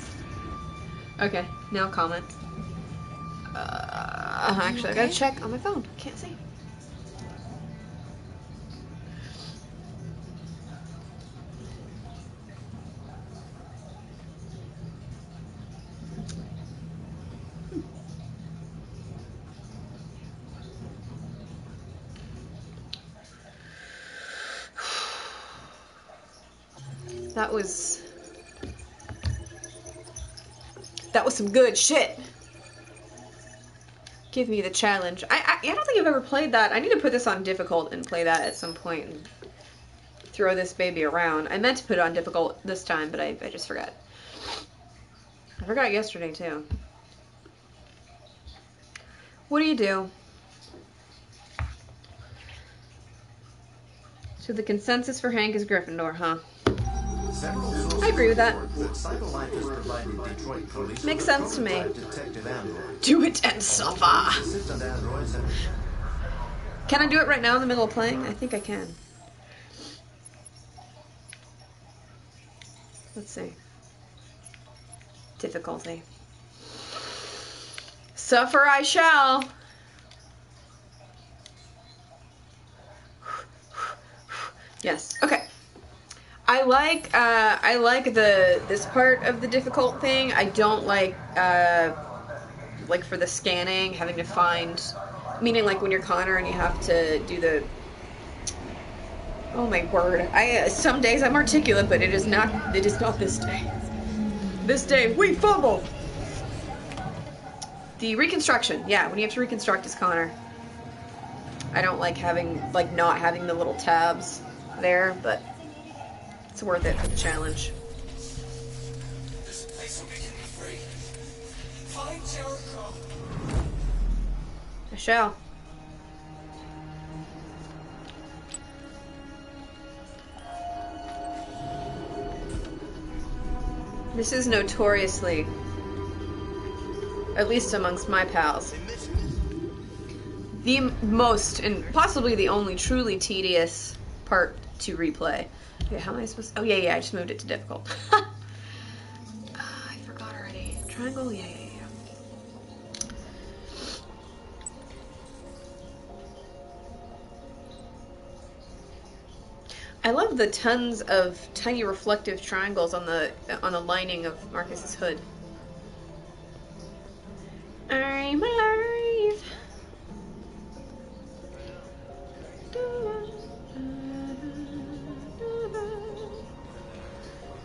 Okay, now comments. Actually, I gotta check on my phone. Can't see. That was some good shit. Give me the challenge. I don't think I've ever played that. I need to put this on difficult and play that at some point and throw this baby around. I meant to put it on difficult this time, but I just forgot. I forgot yesterday too. What do you do? So the consensus for Hank is Gryffindor, huh? I agree with that. Makes sense to me. Do it and suffer. Can I do it right now in the middle of playing? I think I can. Let's see. Difficulty. Suffer I shall. Yes. Okay. I like this part of the difficult thing. I don't like for the scanning, having to find, meaning like when you're Connor and you have to do the. Oh my word! Some days I'm articulate, but it is not this day. This day we fumble. The reconstruction, yeah, when you have to reconstruct as Connor. I don't like not having the little tabs there, but. It's worth it for the challenge. Find Jericho. I shall. This is notoriously, at least amongst my pals, the most and possibly the only truly tedious part to replay. Okay, how am I supposed to... Oh, yeah, I just moved it to difficult. I forgot already. Triangle? Yeah. I love the tons of tiny reflective triangles on the lining of Marcus's hood. I'm alive.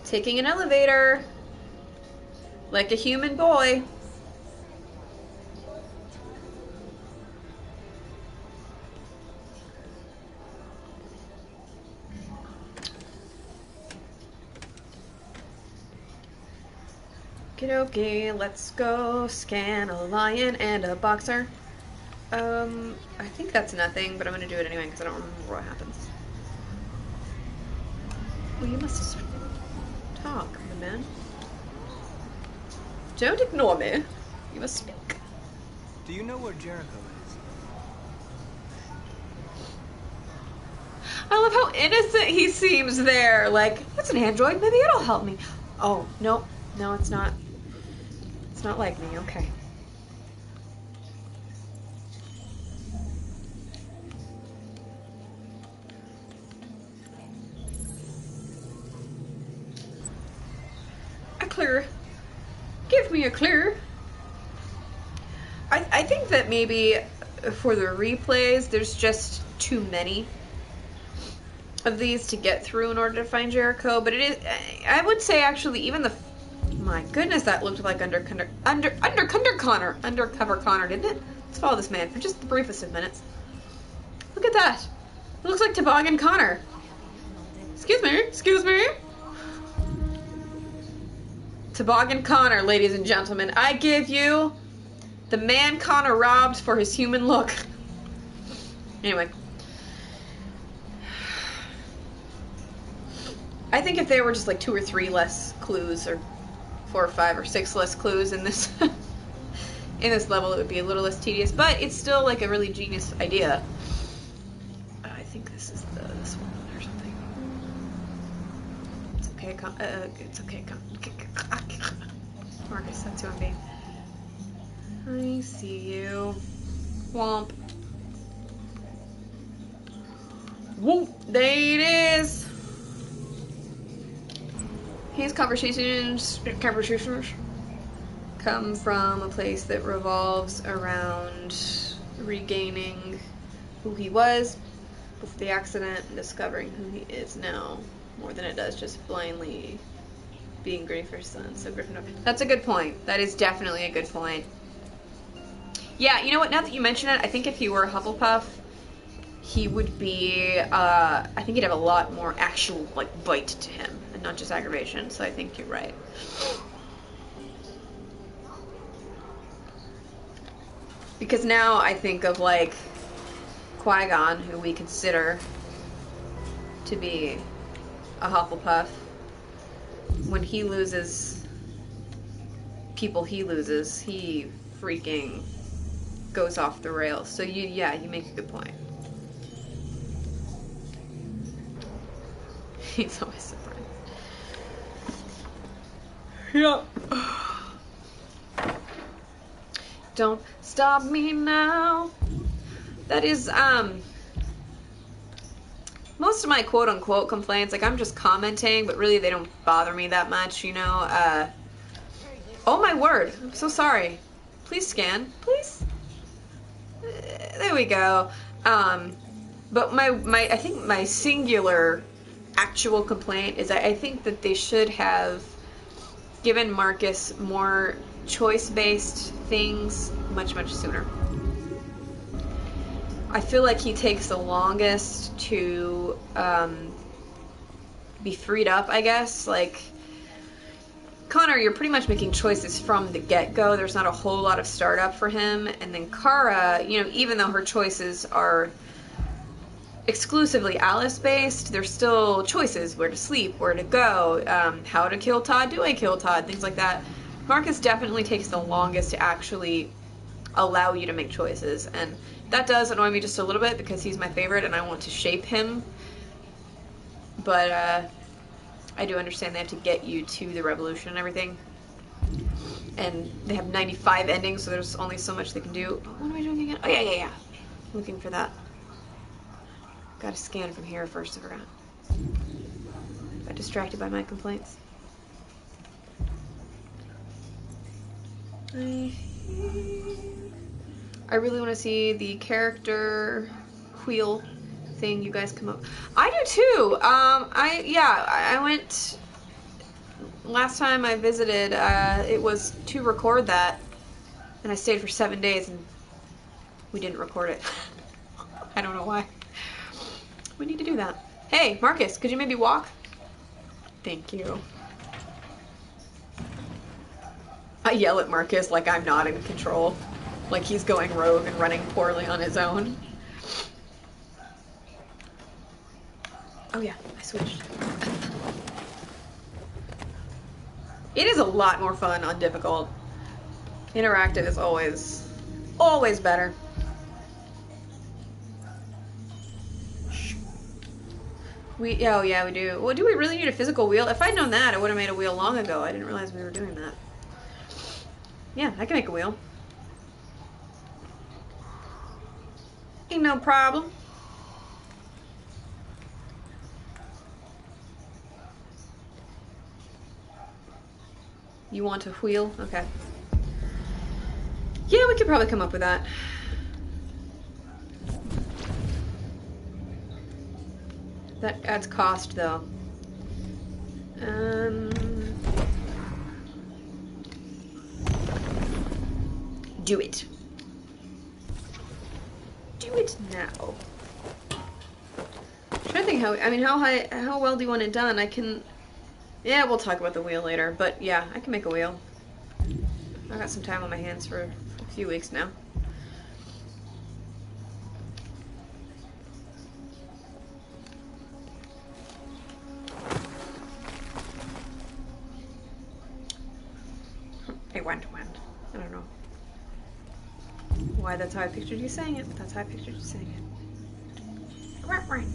Taking an elevator like a human boy. Okay, let's go scan a lion and a boxer. I think that's nothing, but I'm gonna do it anyway because I don't remember what happens. Well, you must talk, my man. Don't ignore me. You must speak. Do you know where Jericho is? I love how innocent he seems there. Like, it's an android. Maybe it'll help me. Oh, no. No, it's not. It's not like me. Okay. A clue. Give me a clue. I think that maybe for the replays, there's just too many of these to get through in order to find Jericho, but it is, I would say actually even the, my goodness, that looked like undercover Connor, didn't it? Let's follow this man for just the briefest of minutes. Look at that. It looks like Toboggan Connor. Excuse me. Toboggan Connor, ladies and gentlemen. I give you the man Connor robbed for his human look. Anyway. I think if there were just like 2 or 3 less clues, or 4 or 5 or 6 less clues in this in this level, it would be a little less tedious. But it's still like a really genius idea. I think this is this one or something. It's okay. It's okay. Marcus, that's who I'm being. I see you. Womp. Whoop. There it is. His conversations come from a place that revolves around regaining who he was before the accident and discovering who he is now, more than it does just blindly being greedy for his son. So Gryffindor. That's a good point. That is definitely a good point. Yeah, you know what? Now that you mention it, I think if he were a Hufflepuff, he would be, I think he'd have a lot more actual, like, bite to him, and not just aggravation, so I think you're right. Because now I think of, like, Qui-Gon, who we consider to be a Hufflepuff. When he loses people he loses, he freaking goes off the rails. So you make a good point. He's always surprised. Yep. Don't stop me now. That is, most of my quote-unquote complaints, like, I'm just commenting, but really they don't bother me that much, you know? Oh my word, I'm so sorry. Please scan, please. There we go. But I think my singular actual complaint is I think that they should have given Marcus more choice-based things much sooner. I feel like he takes the longest to be freed up, I guess. Like, Connor, you're pretty much making choices from the get-go. There's not a whole lot of startup for him. And then Kara, you know, even though her choices are exclusively Alice-based, there's still choices: where to sleep, where to go, how to kill Todd, do I kill Todd, things like that. Marcus definitely takes the longest to actually allow you to make choices, and that does annoy me just a little bit because he's my favorite and I want to shape him. But I do understand they have to get you to the revolution and everything. And they have 95 endings, so there's only so much they can do. What am I doing again? Oh, yeah. Looking for that. Gotta scan from here first, I forgot. Got distracted by my complaints. I really want to see the character wheel thing you guys come up. I do too. I went last time I visited. It was to record that, and I stayed for 7 days, and we didn't record it. I don't know why. We need to do that. Hey, Marcus, could you maybe walk? Thank you. I yell at Marcus like I'm not in control, like he's going rogue and running poorly on his own. Oh yeah, I switched. It is a lot more fun on difficult. Interactive is always better. Oh yeah, we do. Well, do we really need a physical wheel? If I'd known that, I would have made a wheel long ago. I didn't realize we were doing that. Yeah, I can make a wheel. Ain't no problem. You want a wheel? Okay. Yeah, we could probably come up with that. That adds cost, though. Do it. Do it now. I'm trying to think how well do you want it done? I can. Yeah, we'll talk about the wheel later, but yeah, I can make a wheel. I got some time on my hands for a few weeks now. It went. I don't know why that's how I pictured you saying it, but that's how I pictured you saying it. Right.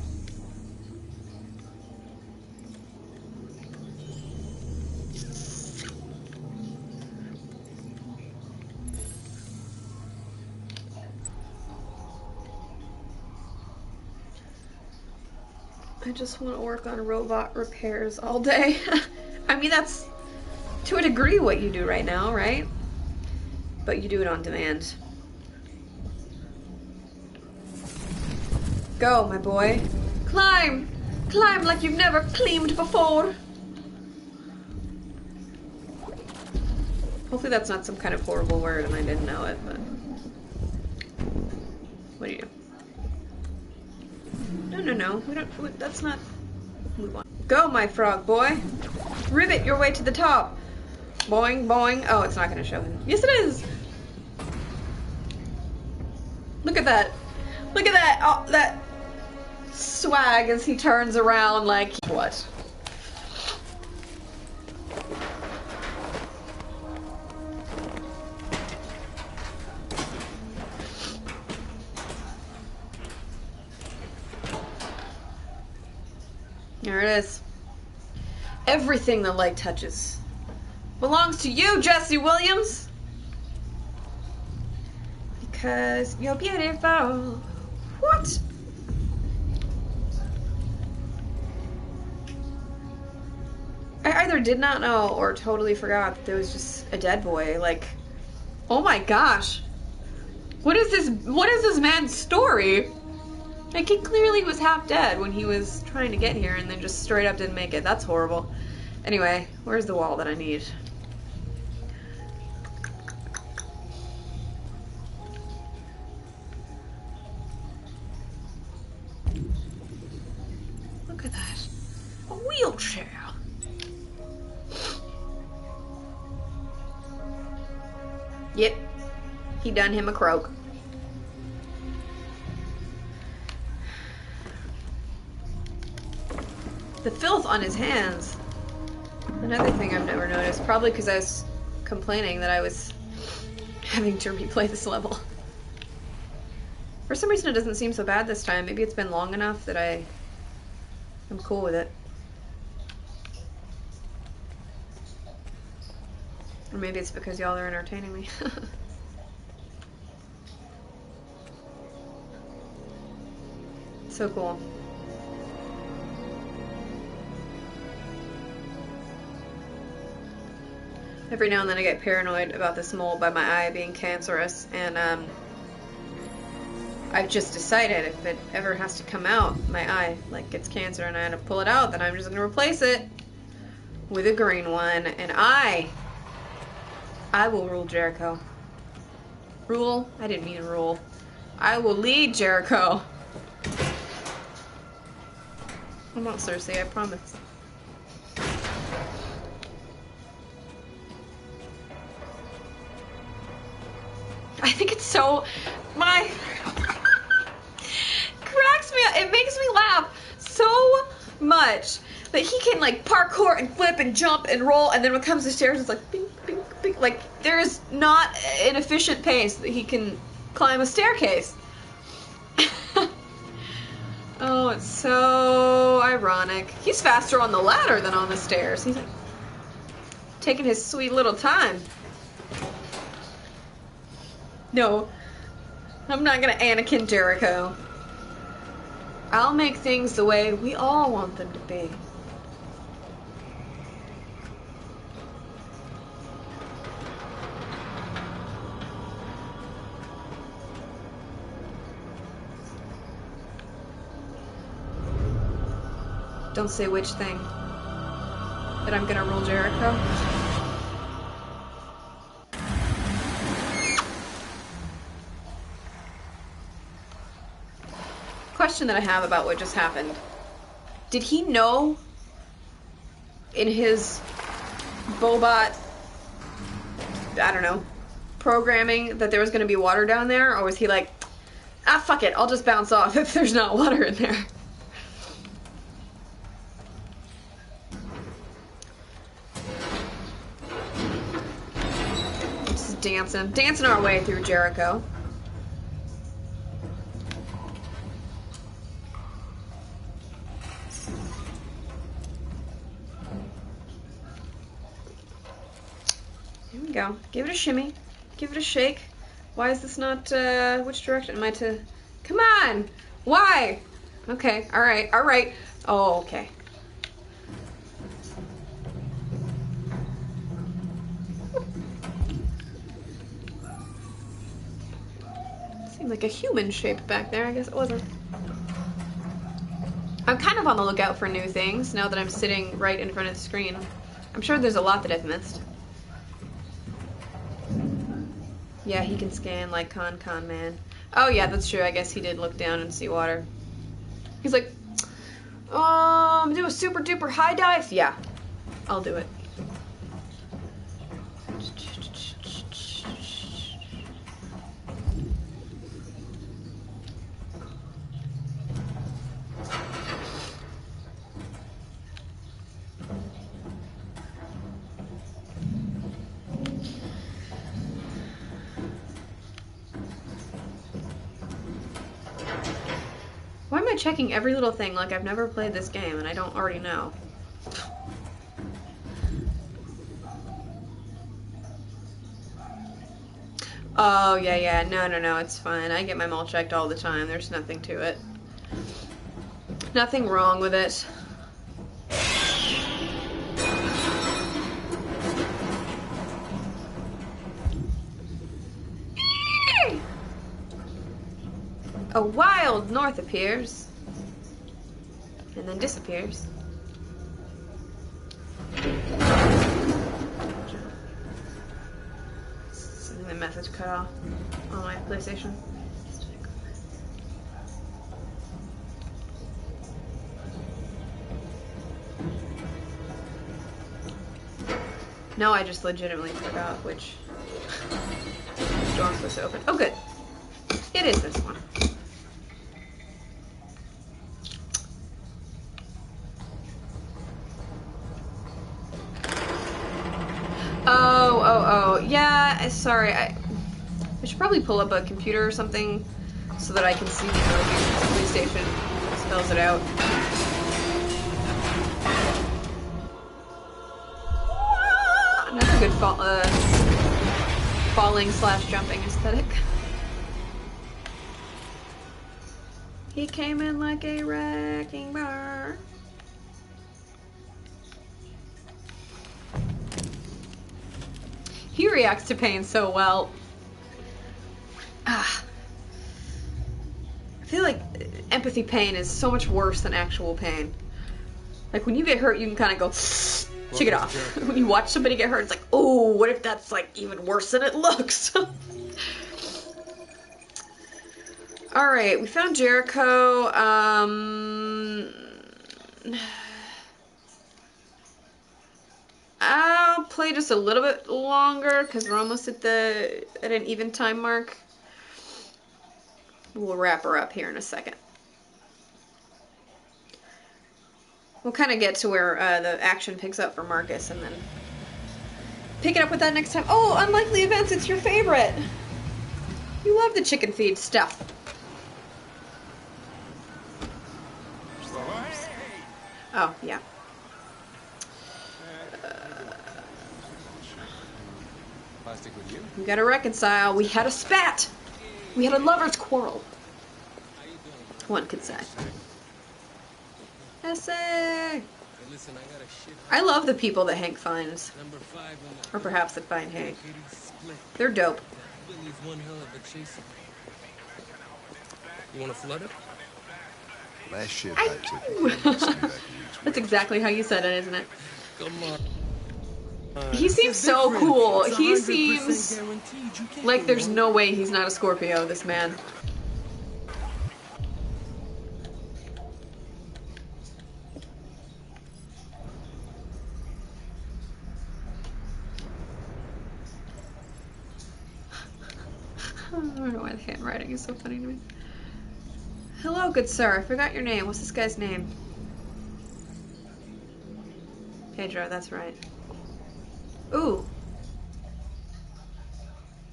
I just want to work on robot repairs all day. I mean, that's to a degree what you do right now, right? But you do it on demand. Go, my boy. Climb! Climb like you've never climbed before. Hopefully that's not some kind of horrible word and I didn't know it, but... What do you do? No. We don't. That's not. We want. Go, my frog boy. Rivet your way to the top. Boing, boing. Oh, it's not going to show him. Yes, it is. Look at that. Look at that. Oh, that swag as he turns around like what? There it is. Everything the light touches belongs to you, Jesse Williams. Because you're beautiful. What? I either did not know or totally forgot that there was just a dead boy. Like, oh my gosh. What is this man's story? Like, he clearly was half dead when he was trying to get here and then just straight up didn't make it. That's horrible. Anyway, where's the wall that I need? Look at that. A wheelchair. Yep. He done him a croak. The filth on his hands. Another thing I've never noticed. Probably because I was complaining that I was having to replay this level. For some reason it doesn't seem so bad this time. Maybe it's been long enough that I'm cool with it. Or maybe it's because y'all are entertaining me. So cool. Every now and then I get paranoid about this mole by my eye being cancerous, and I've just decided if it ever has to come out, my eye like gets cancer and I had to pull it out, then I'm just gonna replace it with a green one, and I will rule Jericho. Rule? I didn't mean rule. I will lead Jericho. I'm not Cersei, I promise. I think it's so... cracks me up. It makes me laugh so much that he can like parkour and flip and jump and roll, and then when it comes to stairs it's like bing, bing, bing. Like there's not an efficient pace that he can climb a staircase. Oh, it's so ironic. He's faster on the ladder than on the stairs. He's like taking his sweet little time. No, I'm not gonna Anakin Jericho. I'll make things the way we all want them to be. Don't say which thing. That I'm gonna rule Jericho. Question that I have about what just happened. Did he know in his Bobot, I don't know, programming that there was going to be water down there? Or was he like, ah, fuck it, I'll just bounce off if there's not water in there? Just dancing our way through Jericho. Go. Give it a shimmy. Give it a shake. Why is this not, which direction am I to? Come on! Why? Okay, alright, alright. Oh, okay. Seemed like a human shape back there. I guess it wasn't. I'm kind of on the lookout for new things now that I'm sitting right in front of the screen. I'm sure there's a lot that I've missed. Yeah, he can scan like Con Man. Oh yeah, that's true. I guess he did look down and see water. He's like, do a super duper high dive? Yeah, I'll do it. Why am I checking every little thing like I've never played this game and I don't already know? Oh, yeah, no, it's fine. I get my mall checked all the time. There's nothing to it. Nothing wrong with it. A wild north appears, and then disappears. Sending the message cut off on my PlayStation. No, I just legitimately forgot which door I'm supposed to open. Oh, good. It is this one. Oh. Yeah, sorry. I should probably pull up a computer or something so that I can see the location of the police station. It spells it out. Another good falling / jumping aesthetic. He came in like a wrecking bar. He reacts to pain so well. I feel like empathy pain is so much worse than actual pain. Like when you get hurt, you can kind of go, shake it off. When you watch somebody get hurt, it's like, oh, what if that's like even worse than it looks? All right, we found Jericho. I'll play just a little bit longer because we're almost at an even time mark. We'll wrap her up here in a second. We'll kind of get to where the action picks up for Marcus and then pick it up with that next time. Oh, Unlikely Events, it's your favorite. You love the chicken feed stuff. Oh, yeah. We gotta reconcile. We had a spat. We had a lover's quarrel. One could say. Essay. I love the people that Hank finds. Or perhaps that find Hank. They're dope. You want to flood it? Last ship I took. That's exactly how you said it, isn't it? Come on. He seems so cool. He seems like there's no way he's not a Scorpio, this man. I don't know why the handwriting is so funny to me. Hello, good sir. I forgot your name. What's this guy's name? Pedro, that's right. Ooh.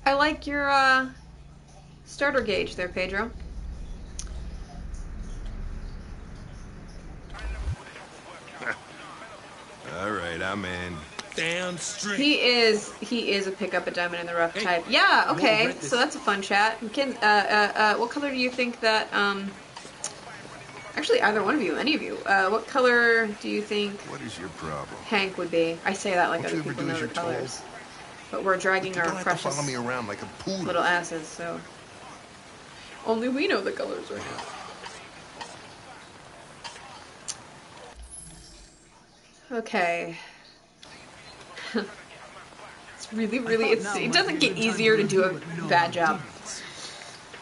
I like your, starter gauge there, Pedro. Alright, I'm in. Damn straight. He is a pick up a diamond in the rough type. Yeah, okay, so that's a fun chat. What color do you think that, actually either one of you, any of you, what color do you think What is your problem? Hank would be? I say that like other people know the colors. But we're dragging our precious follow me around like a poodle. little asses, so only we know the colors right now. Okay. It's really, it doesn't get easier to do a bad job.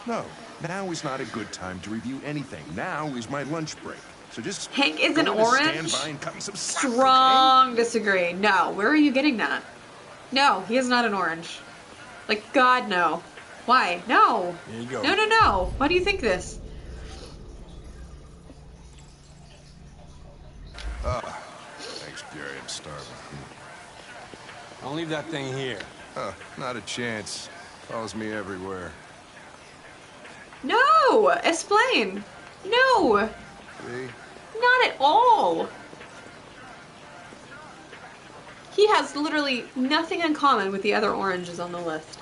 No, now is not a good time to review anything. Now is my lunch break. So just Hank is an go in and orange? stand by and cut me some slack, Strong disagree. No, where are you getting that? No, he is not an orange. Like, God, no. Why? No. Here you go. No. Why do you think this? Thanks, Jerry. I'm starving. I'll leave that thing here. Not a chance. Follows me everywhere. No! Explain! No! See? Not at all! He has literally nothing in common with the other oranges on the list.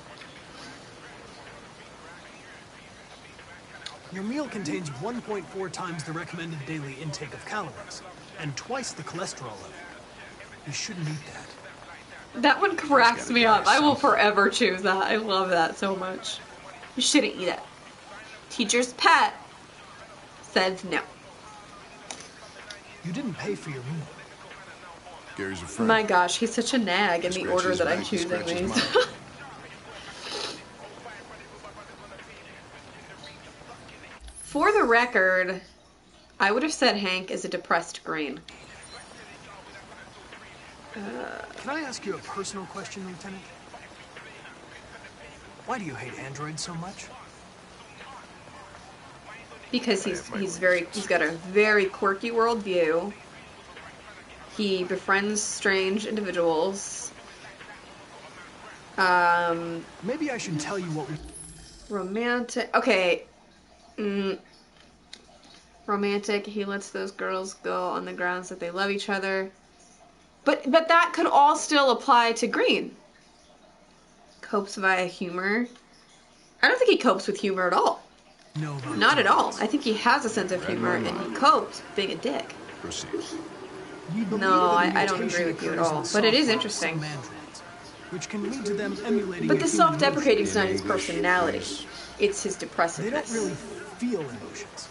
Your meal contains 1.4 times the recommended daily intake of calories, and twice the cholesterol level. You shouldn't eat that. That one cracks me up. I will forever choose that. I love that so much. You shouldn't eat it. Teacher's pet says no. You didn't pay for your meal. Gary's a friend. My gosh, he's such a nag in the order that I'm choosing these. For the record, I would have said Hank is a depressed green. Can I ask you a personal question, Lieutenant? Why do you hate androids so much? Because he's got a very quirky worldview. He befriends strange individuals. Maybe I should tell you what we... Romantic. Okay. Romantic. He lets those girls go on the grounds that they love each other. But that could all still apply to Green. Copes via humor. I don't think he copes with humor at all. No. Not at all. I think he has a sense of humor and he copes being a dick. Proceed. No, I don't agree with you at all. But it is interesting. Which can lead to them emulating. But the self-deprecating is not his personality. It's his depressiveness. They don't really feel emotions.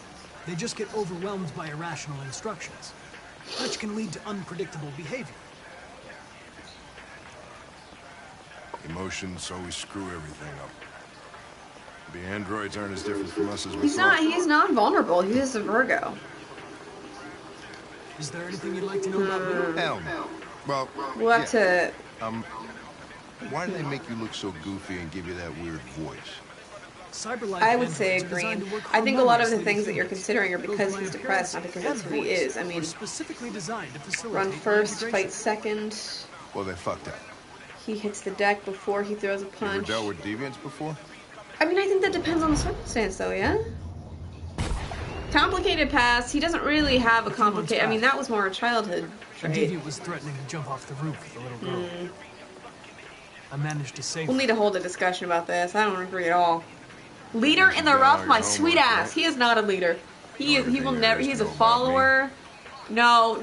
They just get overwhelmed by irrational instructions, which can lead to unpredictable behavior. Emotions always screw everything up. The androids aren't as different from us as we He's thought. not vulnerable. He is a Virgo. Is there anything you'd like to know about me? Hell no. Well, We'll have to... why do they make you look so goofy and give you that weird voice? I would say Green. I think a lot of the things that you're considering are because he's depressed, not because that's who he is. I mean, run first, fight second. Well, they fucked up. He hits the deck before he throws a You ever punch. dealt with deviants before? I mean, I think that depends on the circumstance, though, yeah? Complicated past. He doesn't really have a complicated... I mean, that was more a childhood A trait. deviant was threatening to jump off the roof with a little girl. I managed to save We'll need to hold a discussion about this. I don't agree at all. Leader in the rough, my sweet ass. He is not a leader. He will never... He is a follower. No,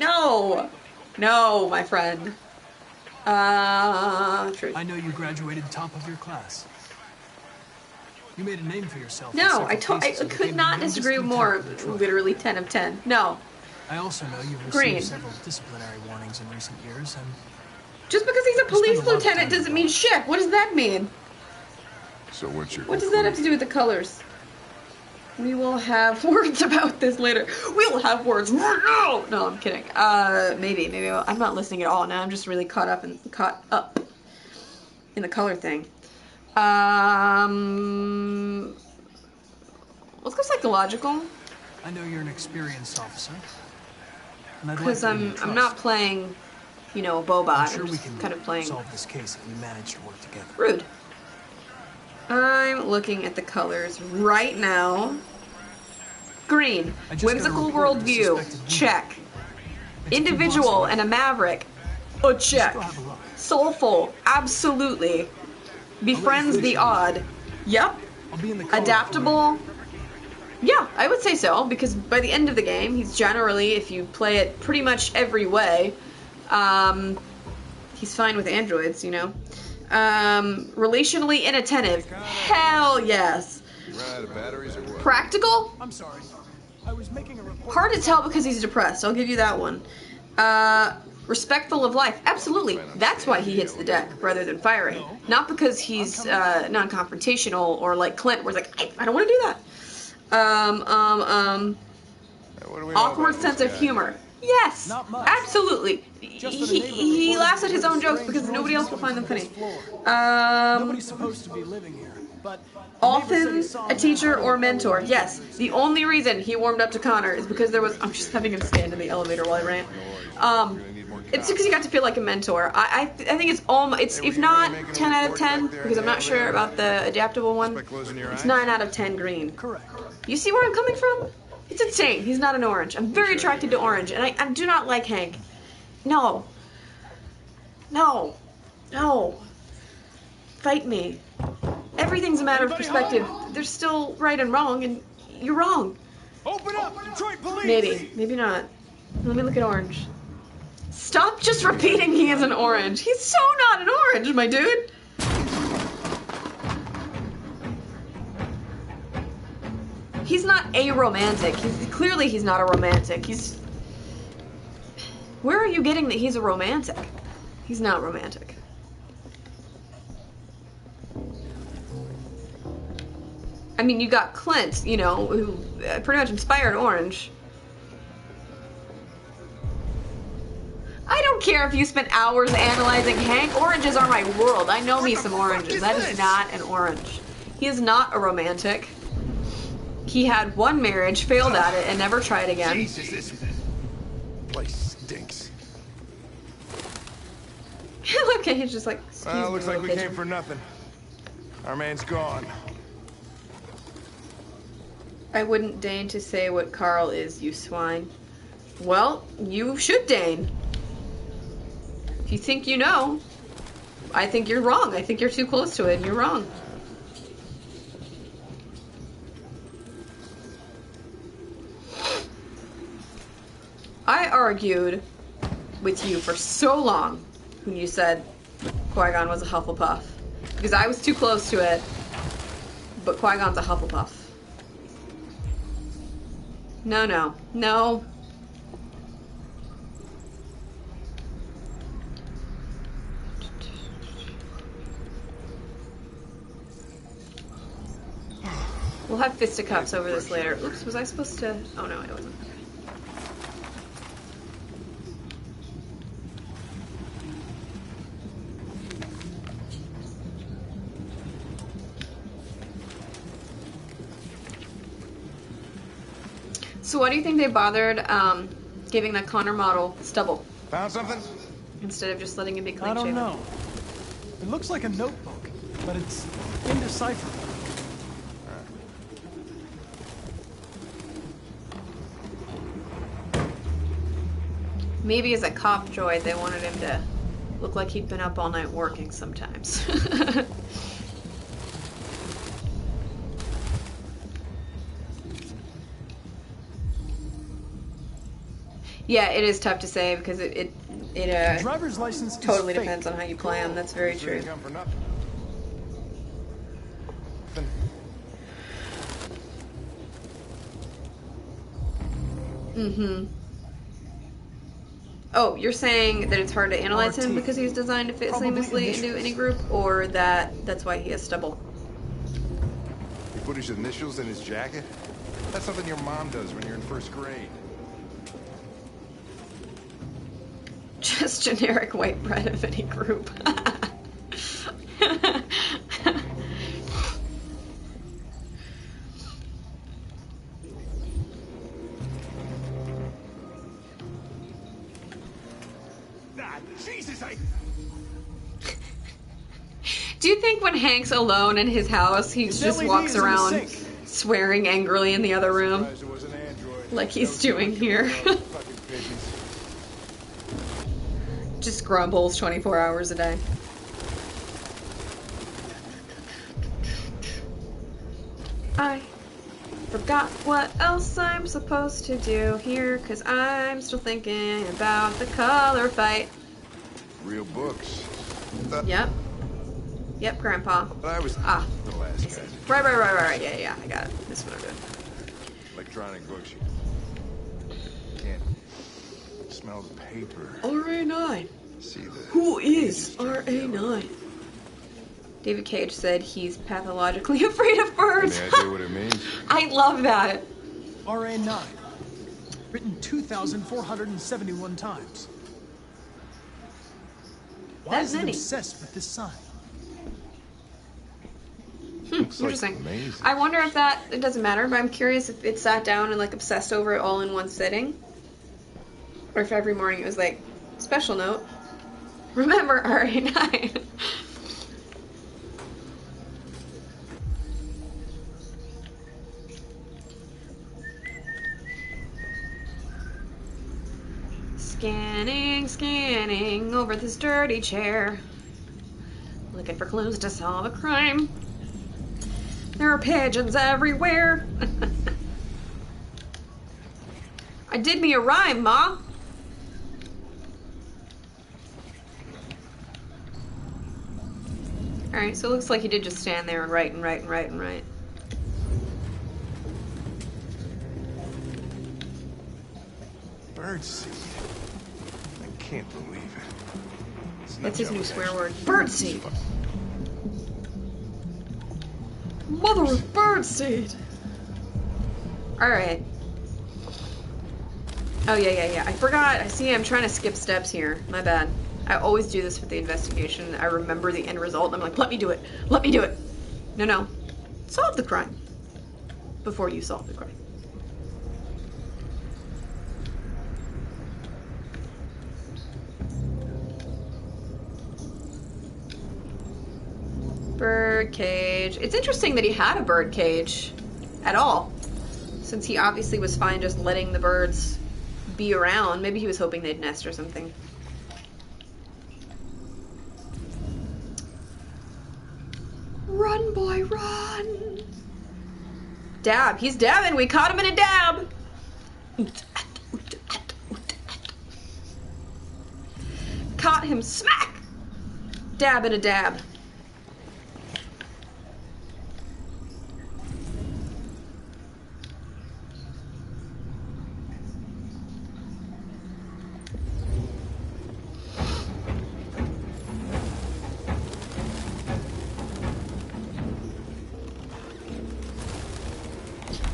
my friend. Truth. I know you graduated top of your class. You made a name for yourself. No, I could not disagree more. Literally 10 of 10. No. I also know you've Green. received several disciplinary warnings in recent years, and Just because he's a police lieutenant doesn't mean shit. What does that mean? So what's your... What does that have to do with the colors? We will have words about this later. We will have words. No, I'm kidding. Maybe. I'm not listening at all now. I'm just really caught up in the color thing. Let's go psychological. I know you're an experienced officer. Because I'm not playing, a Boba. I'm sure I'm we just can kind of playing solve this case if we manage to work together. rude. I'm looking at the colors right now. Green, whimsical worldview, check. Individual and a maverick, a check. Soulful, absolutely. Befriends the odd, yep. Adaptable, yeah, I would say so, because by the end of the game, he's generally, if you play it pretty much every way, he's fine with androids, relationally inattentive, hell yes. You ran out of batteries or what? Practical? I'm sorry. I was making a report. Hard to tell because he's depressed, I'll give you that one. Respectful of life, absolutely. That's why he hits the deck rather than firing. Not because he's non-confrontational or like Clint, where he's like, I don't want to do that. Awkward sense of humor. Yes, absolutely. He laughs at his own jokes because nobody else will find them funny. Nobody's supposed to be living here, but Often a teacher or mentor. Yes, the only reason he warmed up to Connor is because there was... I'm just having him stand in the elevator while I rant. It's because he got to feel like a mentor. I think it's almost... It's, if not 10 out of 10, because I'm not sure about the adaptable one, it's 9 out of 10 green. Correct. You see where I'm coming from? It's insane. He's not an orange. I'm very attracted to orange, and I do not like Hank. No. No. No. Fight me. Everything's a matter of perspective. There's still right and wrong, and you're wrong. Open up, Detroit police! Maybe. Maybe not. Let me look at orange. Stop just repeating he is an orange. He's so not an orange, my dude. He's not a romantic. Clearly he's not a romantic. Where are you getting that he's a romantic? He's not romantic. I mean, you got Clint, who pretty much inspired Orange. I don't care if you spent hours analyzing Hank. Oranges are my world. I know me some oranges. That is not an orange. He is not a romantic. He had one marriage, failed at it, and never tried again. Jesus, this place stinks. Okay, he's just like, excuse me, Looks like we pigeon. came for nothing. Our man's gone. I wouldn't deign to say what Carl is, you swine. Well, you should deign. If you think you know, I think you're wrong. I think you're too close to it, and you're wrong. I argued with you for so long when you said Qui-Gon was a Hufflepuff. Because I was too close to it, but Qui-Gon's a Hufflepuff. No, no, no. We'll have fisticuffs over this later. Oops, was I supposed to? Oh no, I wasn't. So why do you think they bothered giving that Connor model stubble? Found something? Instead of just letting him be clean I don't shaven? know. It looks like a notebook, but it's indecipherable. Maybe as a cop droid, they wanted him to look like he'd been up all night working sometimes. Yeah, it is tough to say because it driver's license totally is fake. depends on how you play them. That's very true. Come for nothing. Mm-hmm. Oh, you're saying that it's hard to analyze him because he's designed to fit seamlessly into any group, or that's why he has stubble? He put his initials in his jacket? That's something your mom does when you're in first grade. Just generic white bread of any group. Jesus, Do you think when Hank's alone in his house, he just walks around swearing angrily in the other room? Like he's doing here. Just grumbles 24 hours a day. I forgot what else I'm supposed to do here, because I'm still thinking about the color fight. Real books. Yep. Yep, Grandpa. I was the last guy. Right. Yeah, I got it. This one I'm good. Electronic books. You can't smell the paper. RA9. See the Who is RA9? David Cage said he's pathologically afraid of birds. Any idea what it means? I love that. RA9. Written 2,471 times. Why is he obsessed with this sign? Interesting. Amazing. I wonder if it doesn't matter, but I'm curious if it sat down and like obsessed over it all in one sitting. Or if every morning it was like, special note, remember RA9. Scanning over this dirty chair. Looking for clues to solve a crime. There are pigeons everywhere. I did me a rhyme, Ma. Alright, so it looks like he did just stand there and write. Birdseed. I can't believe it. That's his new swear word. Birdseed. Mother of birdseed. Alright. Oh, yeah. I forgot. I see I'm trying to skip steps here. My bad. I always do this with the investigation. I remember the end result, and I'm like, let me do it. Let me do it. No. Solve the crime before you solve the crime. Bird cage. It's interesting that he had a bird cage at all, since he obviously was fine just letting the birds be around. Maybe he was hoping they'd nest or something. Run, boy, run! Dab. He's dabbing. We caught him in a dab. Caught him smack. Dab in a dab.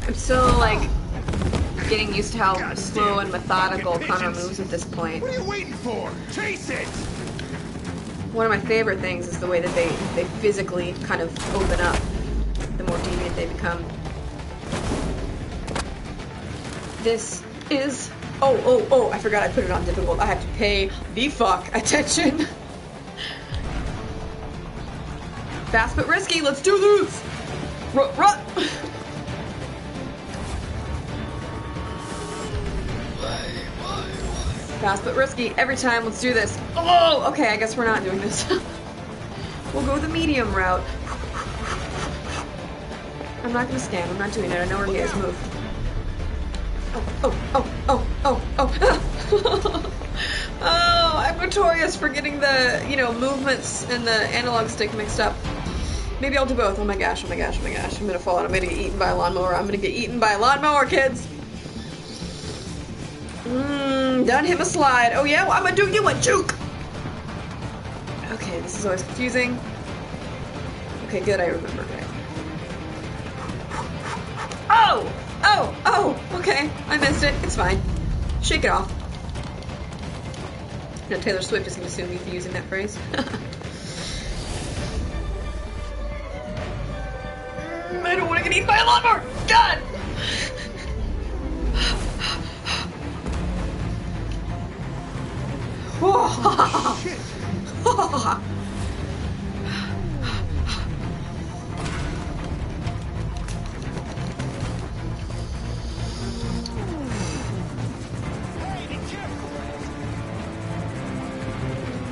I'm still, like, getting used to how slow and methodical Connor moves at this point. What are you waiting for? Chase it! One of my favorite things is the way that they physically kind of open up the more deviant they become. This is... Oh, I forgot I put it on difficult. I have to pay the fuck attention. Fast but risky, let's do this! Run! Fast but risky every time. Let's do this. Oh, okay. I guess we're not doing this. We'll go the medium route. I'm not gonna scan. I'm not doing it. I know where he is. Move. Oh, I'm notorious for getting the, movements and the analog stick mixed up. Maybe I'll do both. Oh my gosh. I'm gonna fall out. I'm gonna get eaten by a lawnmower. I'm gonna get eaten by a lawnmower, kids. Done him a slide. Oh yeah, well, I'm gonna do you a juke. Okay, this is always confusing. Okay, good, I remember. Okay. Oh, okay, I missed it. It's fine. Shake it off. No, Taylor Swift is gonna sue me for using that phrase. I don't want to get eaten by a lawnmower. God. Shit.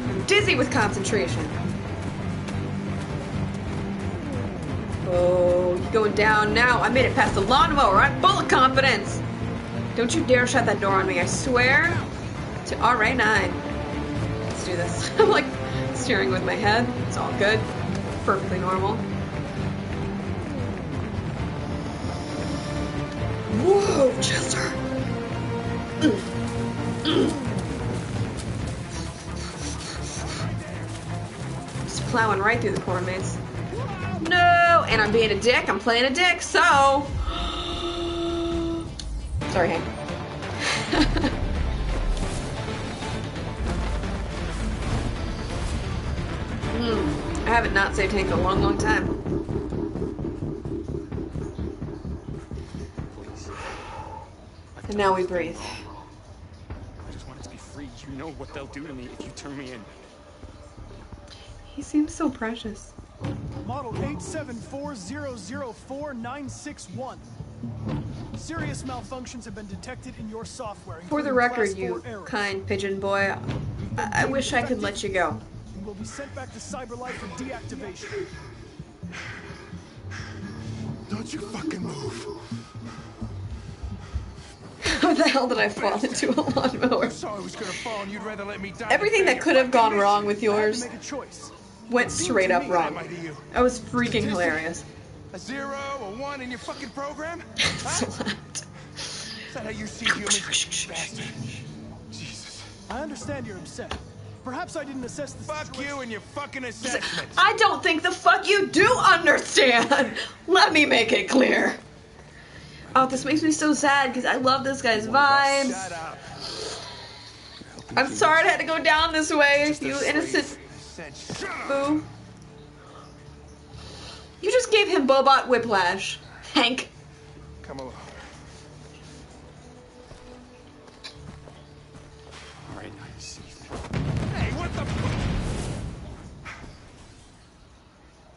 I'm dizzy with concentration. Oh, you're going down now. I made it past the lawnmower. I'm full of confidence. Don't you dare shut that door on me, I swear. To RA9. Let's do this. I'm like steering with my head. It's all good. Perfectly normal. Whoa, Chester. Just plowing right through the corn maze. No, and I'm being a dick. I'm playing a dick, so... Sorry, Hank. I haven't not saved Hank in a long, long time. And now we breathe. I just wanted to be free. You know what they'll do to me if you turn me in. He seems so precious. Model 874004961. Serious malfunctions have been detected in your software. For the record, you kind pigeon boy, I wish I could let you go. And will be sent back to Cyberlife for deactivation. Don't you fucking move. How the hell did I fall into a lawnmower? I saw I was gonna fall and you'd rather let me die. Everything that could have gone wrong with yours went straight up wrong. That was freaking hilarious. A 0, a 1 in your fucking program? Excellent. Is that how you see humans, bastard? Jesus. I understand you're upset. Perhaps I didn't assess the situation. Fuck you and your fucking assessment. I don't think the fuck you do understand. Let me make it clear. Oh, this makes me so sad because I love this guy's vibes. Shut up. I'm sorry I had to go down this way, you innocent boo. You just gave him Bobot whiplash, Hank. Come along. All right, now you see. Hey, what the fuck?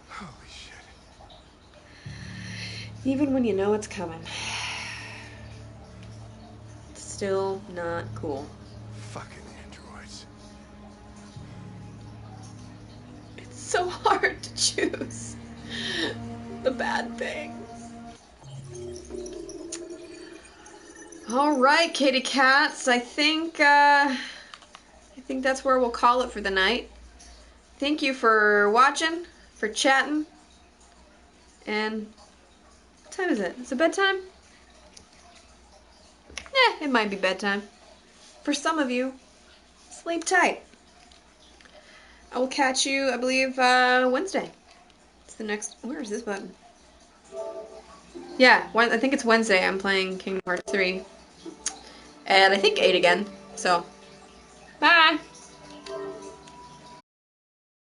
Holy shit. Even when you know it's coming. It's still not cool. Fucking androids. It's so hard to choose the bad things. All right, kitty cats. I think that's where we'll call it for the night. Thank you for watching, for chatting, and what time is it? Is it bedtime? It might be bedtime. For some of you, sleep tight. I will catch you, I believe, Wednesday. It's the next. Where is this button? Yeah, I think it's Wednesday. I'm playing Kingdom Hearts 3. And I think 8 again. So, bye!